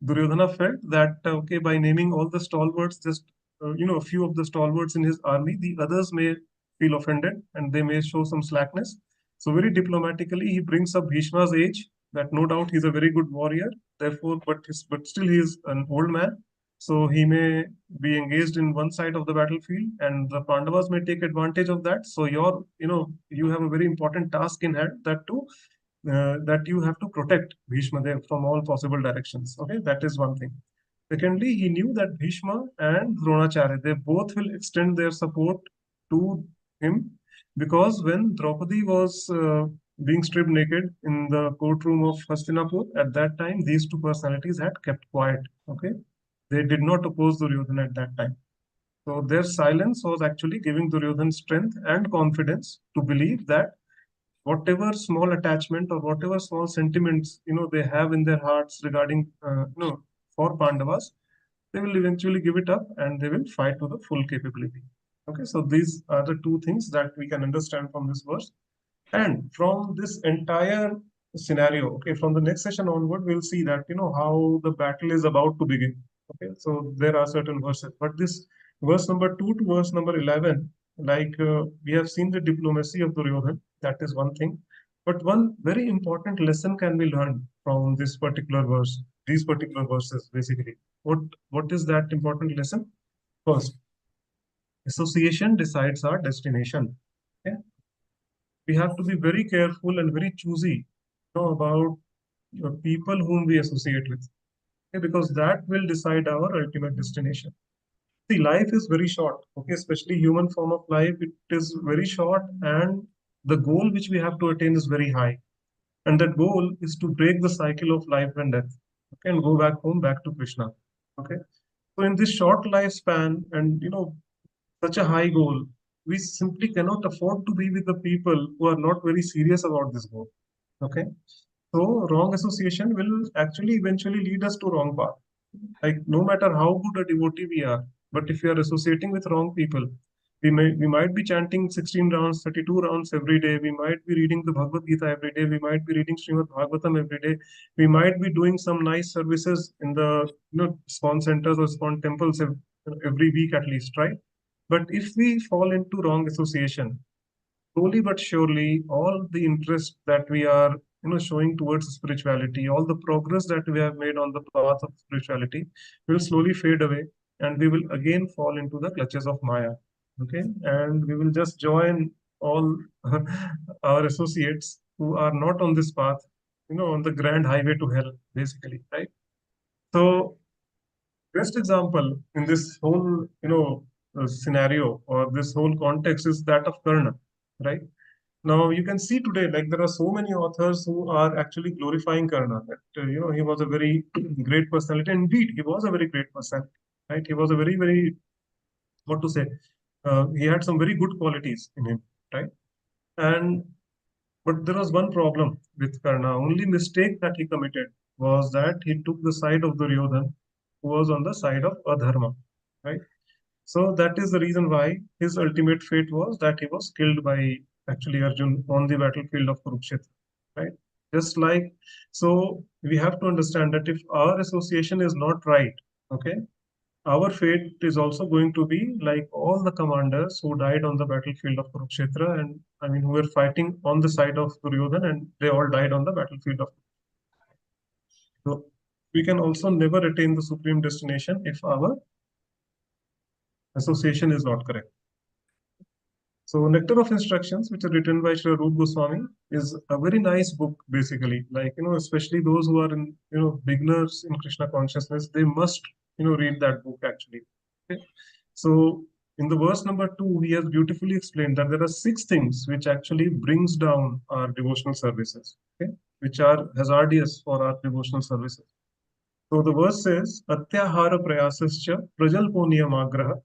Duryodhana felt that okay, by naming all the stalwarts, just a few of the stalwarts in his army, the others may feel offended and they may show some slackness. So very diplomatically, he brings up Bhishma's age. That no doubt he's a very good warrior. Therefore, but still he is an old man. So he may be engaged in one side of the battlefield, and the Pandavas may take advantage of that. So you have a very important task in hand, that you have to protect Bhishma Dev from all possible directions. Okay, that is one thing. Secondly, he knew that Bhishma and Dronacharya, they both will extend their support to him, because when Draupadi was being stripped naked in the courtroom of Hastinapur, at that time, these two personalities had kept quiet. Okay, they did not oppose Duryodhana at that time. So their silence was actually giving Duryodhana strength and confidence to believe that whatever small attachment or whatever small sentiments they have in their hearts regarding for Pandavas, they will eventually give it up and they will fight to the full capability. Okay, so these are the two things that we can understand from this verse. And from this entire scenario, okay, from the next session onward, we'll see that how the battle is about to begin. Okay, so there are certain verses, but this verse number 2 to verse number 11, like we have seen the diplomacy of Duryodhan. That is one thing, but one very important lesson can be learned from this particular verse. These particular verses, basically, what is that important lesson? First, association decides our destination. Okay, we have to be very careful and very choosy about people whom we associate with, okay, because that will decide our ultimate destination. See, life is very short, okay, especially human form of life, it is very short, and the goal which we have to attain is very high. And that goal is to break the cycle of life and death. okay, and go back home, back to Krishna. Okay. So in this short lifespan and such a high goal, we simply cannot afford to be with the people who are not very serious about this goal. Okay. So wrong association will actually eventually lead us to wrong path. Like no matter how good a devotee we are, but if we are associating with wrong people, we might be chanting 16 rounds, 32 rounds every day. We might be reading the Bhagavad Gita every day. We might be reading Srimad Bhagavatam every day. We might be doing some nice services in the spawn centers or spawn temples every week at least, right? But if we fall into wrong association, slowly but surely, all the interest that we are showing towards spirituality, all the progress that we have made on the path of spirituality will slowly fade away, and we will again fall into the clutches of Maya. Okay, and we will just join all our associates who are not on this path, on the grand highway to hell, basically, right? So best example in this whole scenario or this whole context is that of Karna, right? Now you can see today, like there are so many authors who are actually glorifying Karna. That he was a very great personality. Indeed, he was a very great personality, right? He was a very, very, what to say? He had some very good qualities in him, right? And but there was one problem with Karna. Only mistake that he committed was that he took the side of Duryodhan, who was on the side of Adharma, right? So that is the reason why his ultimate fate was that he was killed by actually Arjun on the battlefield of Kurukshetra, right? Just like, so we have to understand that if our association is not right, okay, our fate is also going to be like all the commanders who died on the battlefield of Kurukshetra, and I mean, who were fighting on the side of Duryodhan, and they all died on the battlefield of. So we can also never attain the supreme destination if our association is not correct. So Nectar of Instructions, which is written by Sri Rup Goswami, is a very nice book, basically. Like, especially those who are in, beginners in Krishna consciousness, they must, read that book actually. Okay? So in the verse number 2, he has beautifully explained that there are 6 things which actually brings down our devotional services, okay? Which are hazardous for our devotional services. So the verse says, Atyahara prayasascha prajalpo niyamagraha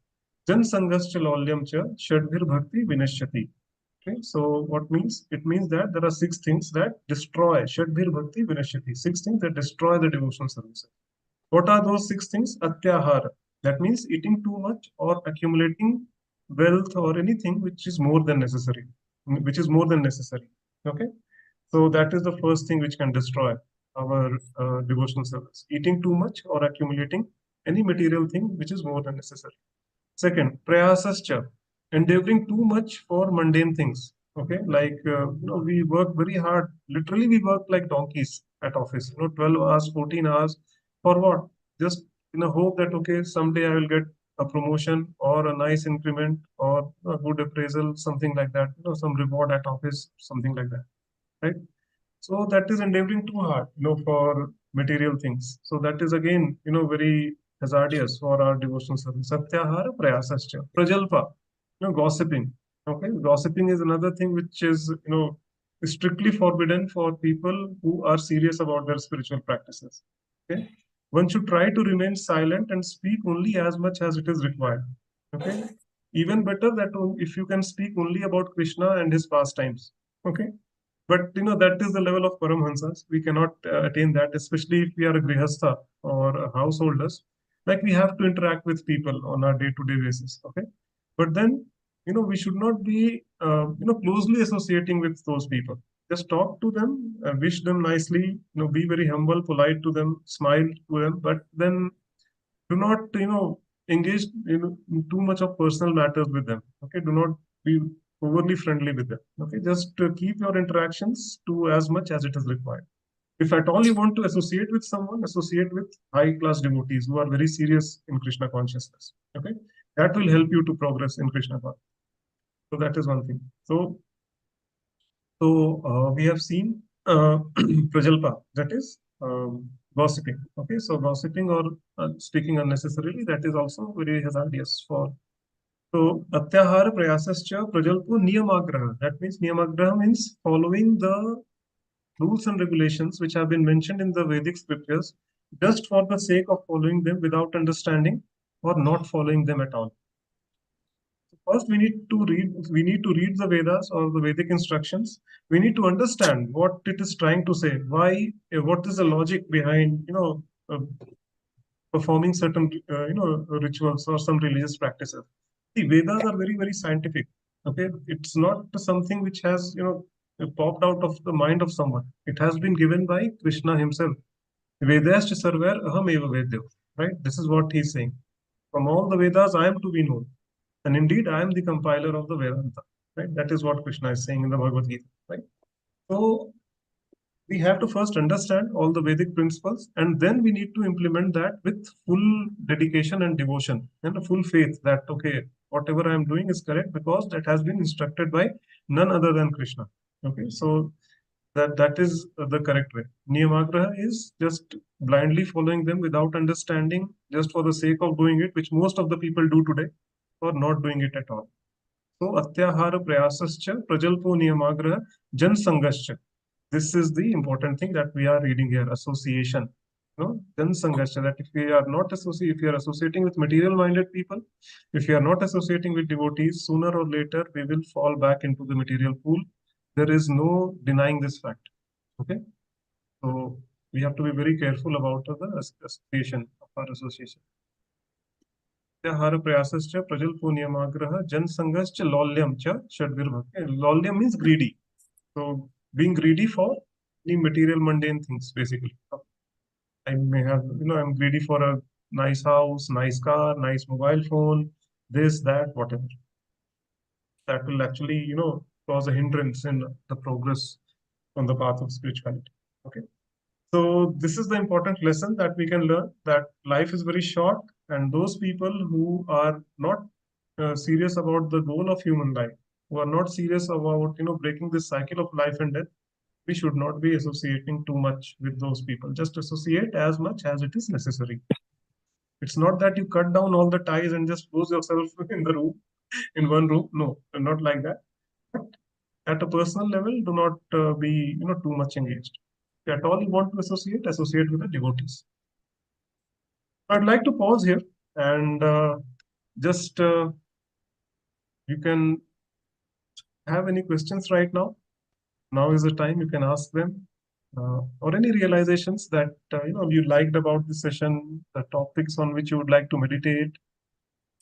jan sangascha lolyam cha shadbhir bhakti vinashyati. Okay, so what means? It means that there are 6 things that destroy shadbhir bhakti vinashyati. 6 things that destroy the devotional services. What are those 6 things? Atyahara. That means eating too much or accumulating wealth or anything which is more than necessary. Which is more than necessary. Okay. So that is the first thing which can destroy our devotional service. Eating too much or accumulating any material thing which is more than necessary. Second, prayasascha, endeavoring too much for mundane things. Okay, like we work very hard. Literally, we work like donkeys at office. 12 hours, 14 hours, for what? Just in a hope that okay, someday I will get a promotion or a nice increment or a good appraisal, something like that. Some reward at office, something like that, right? So that is endeavoring too hard, for material things. So that is again, very hazardous for our devotional service. Satyahara prayasascha. Prajalpa, gossiping. Okay, gossiping is another thing which is, strictly forbidden for people who are serious about their spiritual practices. Okay, one should try to remain silent and speak only as much as it is required. Okay, even better that if you can speak only about Krishna and his pastimes. Okay, but that is the level of Paramhansas. We cannot attain that, especially if we are a grihastha or a householders. Like we have to interact with people on our day-to-day basis. Okay, but then we should not be closely associating with those people. Just talk to them, wish them nicely. Be very humble, polite to them, smile to them, but then do not engage in too much of personal matters with them. Okay, do not be overly friendly with them. Okay, just keep your interactions to as much as it is required. If at all you want to associate with someone, associate with high class devotees who are very serious in Krishna consciousness. Okay, that will help you to progress in Krishna path. So that is one thing. So we have seen prajalpa, that is gossiping. Okay, so gossiping or speaking unnecessarily, that is also very hazardous for. So atyahara prayasascha prajalpo niyamagraha. That means niyamagraha means following the rules and regulations which have been mentioned in the Vedic scriptures just for the sake of following them without understanding or not following them at all. First, we need to read the Vedas or the Vedic instructions. We need to understand what it is trying to say. Why? What is the logic behind performing certain rituals or some religious practices? The Vedas are very very scientific. Okay, it's not something which has popped out of the mind of someone. It has been given by Krishna himself. Vedascha sarver aham eva vedyo. Right? This is what he's saying. From all the Vedas, I am to be known. And indeed, I am the compiler of the Vedanta. Right? That is what Krishna is saying in the Bhagavad Gita. Right? So we have to first understand all the Vedic principles, and then we need to implement that with full dedication and devotion and a full faith that, okay, whatever I am doing is correct because that has been instructed by none other than Krishna. Okay, so that is the correct way. Niyamagraha is just blindly following them without understanding, just for the sake of doing it, which most of the people do today, or not doing it at all. So atyahara prayasascha prajalpo niyamagraha jan sangascha. This is the important thing that we are reading here, association. Jan sangascha, that if we are not if you are associating with material minded people, if you are not associating with devotees, sooner or later we will fall back into the material pool. There is no denying this fact. Okay, so we have to be very careful about the association of our association. Hara prayasascha prajalpo niyamagraha jan sangascha lolyam cha shadvirbhakti. Lolyam means greedy. So being greedy for the material mundane things, basically. I may have, I'm greedy for a nice house, nice car, nice mobile phone, this, that, whatever. That will actually, cause a hindrance in the progress on the path of spirituality. Okay. So this is the important lesson that we can learn, that life is very short, and those people who are not serious about the goal of human life, who are not serious about breaking this cycle of life and death, we should not be associating too much with those people. Just associate as much as it is necessary. It's not that you cut down all the ties and just close yourself in one room. No, not like that. But at a personal level, do not be too much engaged. If at all you want to associate with the devotees. I'd like to pause here and just you can have any questions right now. Now is the time you can ask them, or any realizations that you liked about the session, the topics on which you would like to meditate,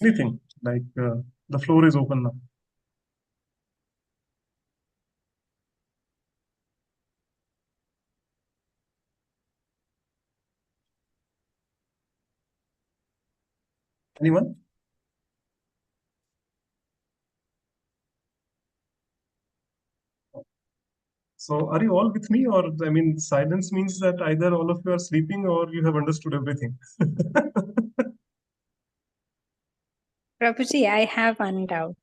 anything. Like the floor is open now. Anyone? So are you all with me, or I mean, silence means that either all of you are sleeping or you have understood everything. Prabhuji, I have one doubt.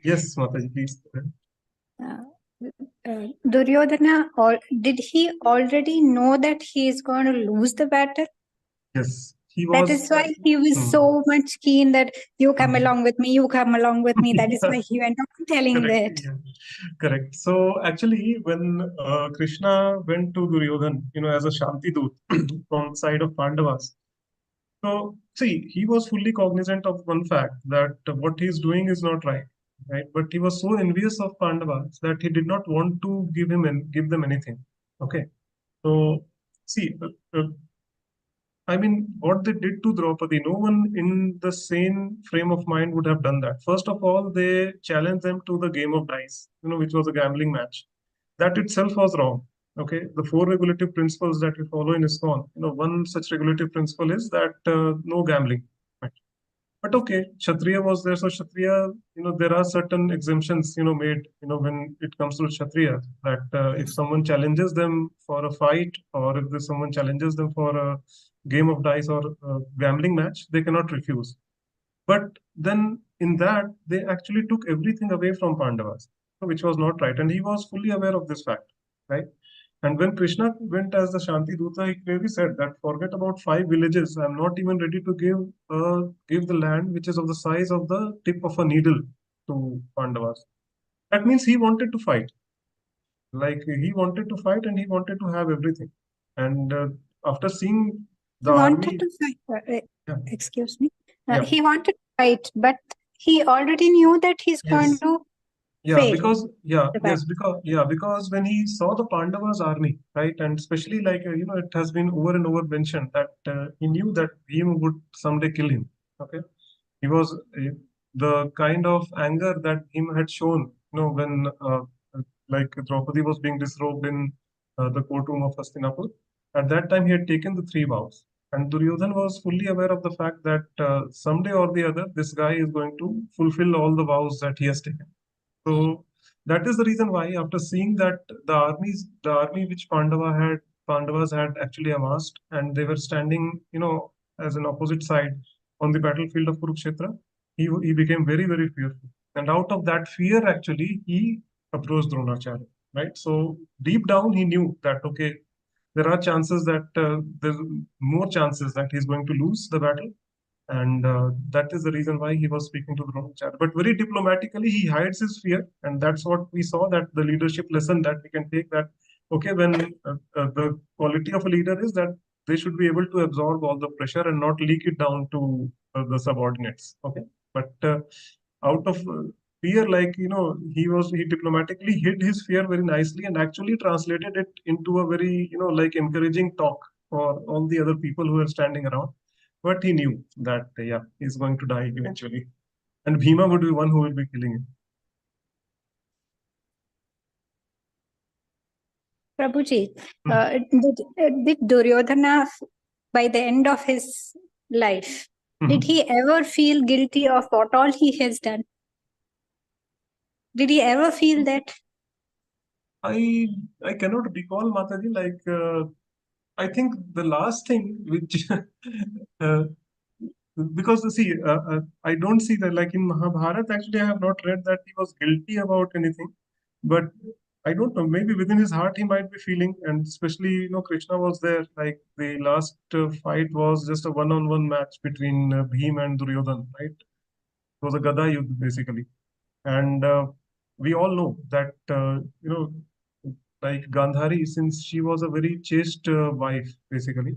Yes, Mataji, please. Duryodhana, did he already know that he is going to lose the battle? Yes, he That was. is why he was so much keen that you come along with me, you come along with me. That is why he went on telling Correct. that. Yeah. Correct. So actually, when Krishna went to Duryodhan, as a Shanti Dut from the side of Pandavas, so see, he was fully cognizant of one fact, that what he's doing is not right, right? But he was so envious of Pandavas that he did not want to give them anything. Okay. So see, I mean, what they did to Draupadi, no one in the same frame of mind would have done that. First of all, they challenged them to the game of dice, which was a gambling match. That itself was wrong. Okay, the four regulative principles that we follow in ISKCON, one such regulative principle is that no gambling. Right? But okay, Kshatriya was there, so Kshatriya, there are certain exemptions, made, when it comes to Kshatriya, that if someone challenges them for a fight, or if someone challenges them for a game of dice or a gambling match, they cannot refuse. But then in that, they actually took everything away from Pandavas, which was not right. And he was fully aware of this fact, right? And when Krishna went as the Shanti Duta, he clearly said that forget about 5 villages. I'm not even ready to give the land which is of the size of the tip of a needle to Pandavas. That means he wanted to fight. Like he wanted to fight and he wanted to have everything. And after seeing The He wanted army, to fight. yeah, Excuse me. yeah, He wanted to fight, but he already knew that he's going yes. to Yeah, fail because the battle. because when he saw the Pandavas' army, right, and especially like it has been over and over mentioned that he knew that Bhima would someday kill him. Okay, he was the kind of anger that Bhima had shown, when like Draupadi was being disrobed in the courtroom of Hastinapur. At that time, he had taken the three vows, and Duryodhan was fully aware of the fact that someday or the other, this guy is going to fulfill all the vows that he has taken. So that is the reason why, after seeing that the army which Pandavas had actually amassed, and they were standing, as an opposite side on the battlefield of Kurukshetra, he became very, very fearful. And out of that fear, actually, he approached Dronacharya, right? So deep down, he knew that, okay, there are chances that there's more chances that he's going to lose the battle, and that is the reason why he was speaking to Dronacharya. But very diplomatically, he hides his fear, and that's what we saw, that the leadership lesson that we can take, that okay, when the quality of a leader is that they should be able to absorb all the pressure and not leak it down to the subordinates. Okay, but out of fear, like he diplomatically hid his fear very nicely and actually translated it into a very like encouraging talk for all the other people who are standing around. But he knew that, yeah, he's going to die eventually. And Bhima would be one who will be killing him. Prabhuji, did Duryodhana, by the end of his life, did he ever feel guilty of what all he has done? Did he ever feel that? I cannot recall, Mataji, like I think the last thing which uh, because see, I don't see that, like in Mahabharata. Actually, I have not read that he was guilty about anything, but I don't know. Maybe within his heart he might be feeling, and especially Krishna was there. Like the last fight was just a one-on-one match between Bhim and Duryodhan, right? It was a Gada Yudh basically, and we all know that like Gandhari, since she was a very chaste wife basically,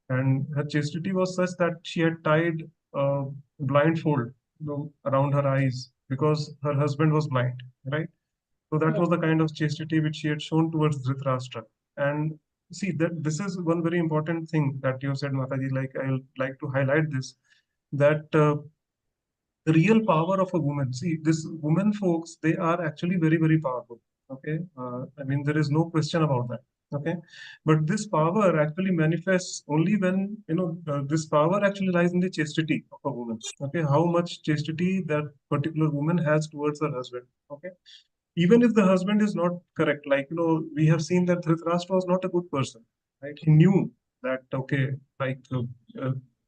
and her chastity was such that she had tied a blindfold around her eyes because her husband was blind, right? So that was the kind of chastity which she had shown towards Dhritarashtra. And see, that this is one very important thing that you said, Mataji. Like, I'll like to highlight this, that the real power of a woman. See, this women folks, they are actually very, very powerful. Okay, I mean there is no question about that. Okay, but this power actually manifests only when this power actually lies in the chastity of a woman. Okay, how much chastity that particular woman has towards her husband. Okay, even if the husband is not correct, like we have seen that Dhritarashtra was not a good person, right? He knew that, okay, like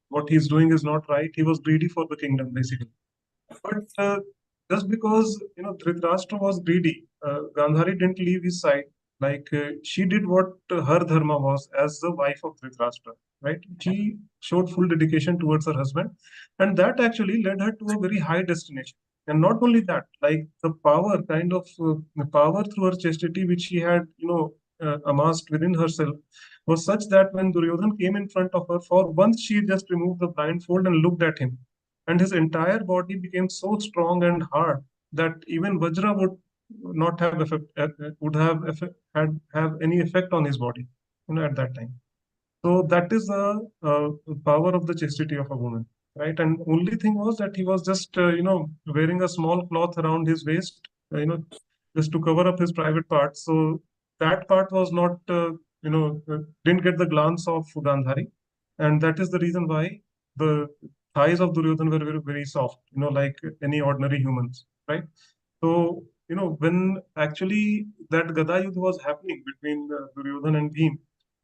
what he's doing is not right. He was greedy for the kingdom basically. But just because Dhritarashtra was greedy, Gandhari didn't leave his side. Like she did what her dharma was as the wife of Dhritarashtra, right? She showed full dedication towards her husband, and that actually led her to a very high destination. And not only that, like the power, kind of the power through her chastity, which she had, amassed within herself, was such that when Duryodhan came in front of her, for once she just removed the blindfold and looked at him, and his entire body became so strong and hard that even Vajra would not have effect, would have effect, have any effect on his body, at that time. So that is the power of the chastity of a woman, right? And only thing was that he was just wearing a small cloth around his waist, just to cover up his private parts. So that part was not didn't get the glance of Gandhari, and that is the reason why the thighs of Duryodhan were very, very soft, like any ordinary humans, right? So when actually that Gada Yudh was happening between Duryodhan and Bhim,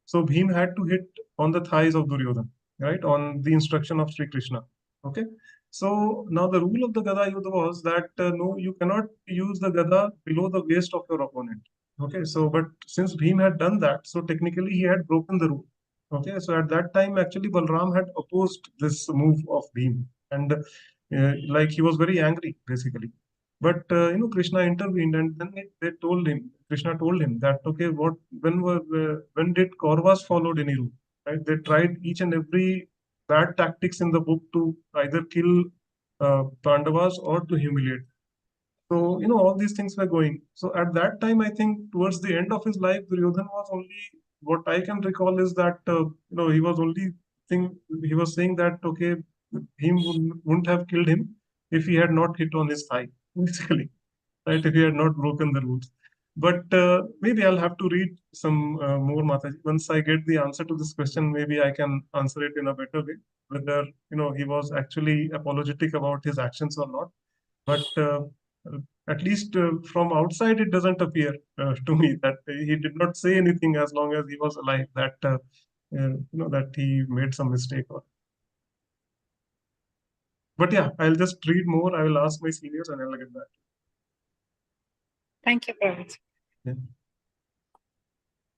so Bhim had to hit on the thighs of Duryodhan, right, on the instruction of Sri Krishna. Okay. So now the rule of the Gada Yudh was that no, you cannot use the Gada below the waist of your opponent. Okay. So, but since Bhim had done that, so technically he had broken the rule. Okay. So at that time, actually, Balram had opposed this move of Bhim, and like he was very angry, basically. But Krishna intervened, and then they told him. Krishna told him that, okay, when did Kauravas followed any rule? right? They tried each and every bad tactics in the book to either kill Pandavas or to humiliate. So, all these things were going. So at that time, I think towards the end of his life, Duryodhana was only, what I can recall is that, he was only he was saying that, okay, he wouldn't have killed him if he had not hit on his thigh, basically, right? If he had not broken the rules. But maybe I'll have to read some more, Mataji. Once I get the answer to this question, maybe I can answer it in a better way, whether, he was actually apologetic about his actions or not. But at least from outside, it doesn't appear to me that he did not say anything as long as he was alive, that, that he made some mistake. But yeah, I'll just read more. I will ask my seniors and I'll get back. Thank you, Prabhuji. Yeah.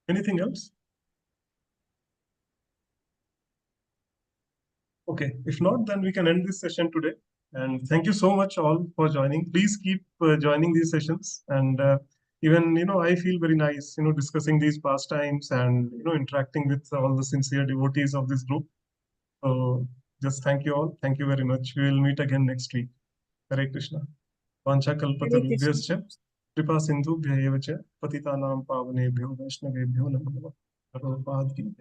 Anything else? Okay, if not, then we can end this session today. And thank you so much all for joining. Please keep joining these sessions. And even, I feel very nice, discussing these pastimes and, interacting with all the sincere devotees of this group. So just thank you all. Thank you very much. We will meet again next week. Hare Krishna. Vancha kalpatarubhyascha kripa sindhubhya eva cha patitanam pavanebhyo vaishnavebhyo namo namaः. Prabhupada ki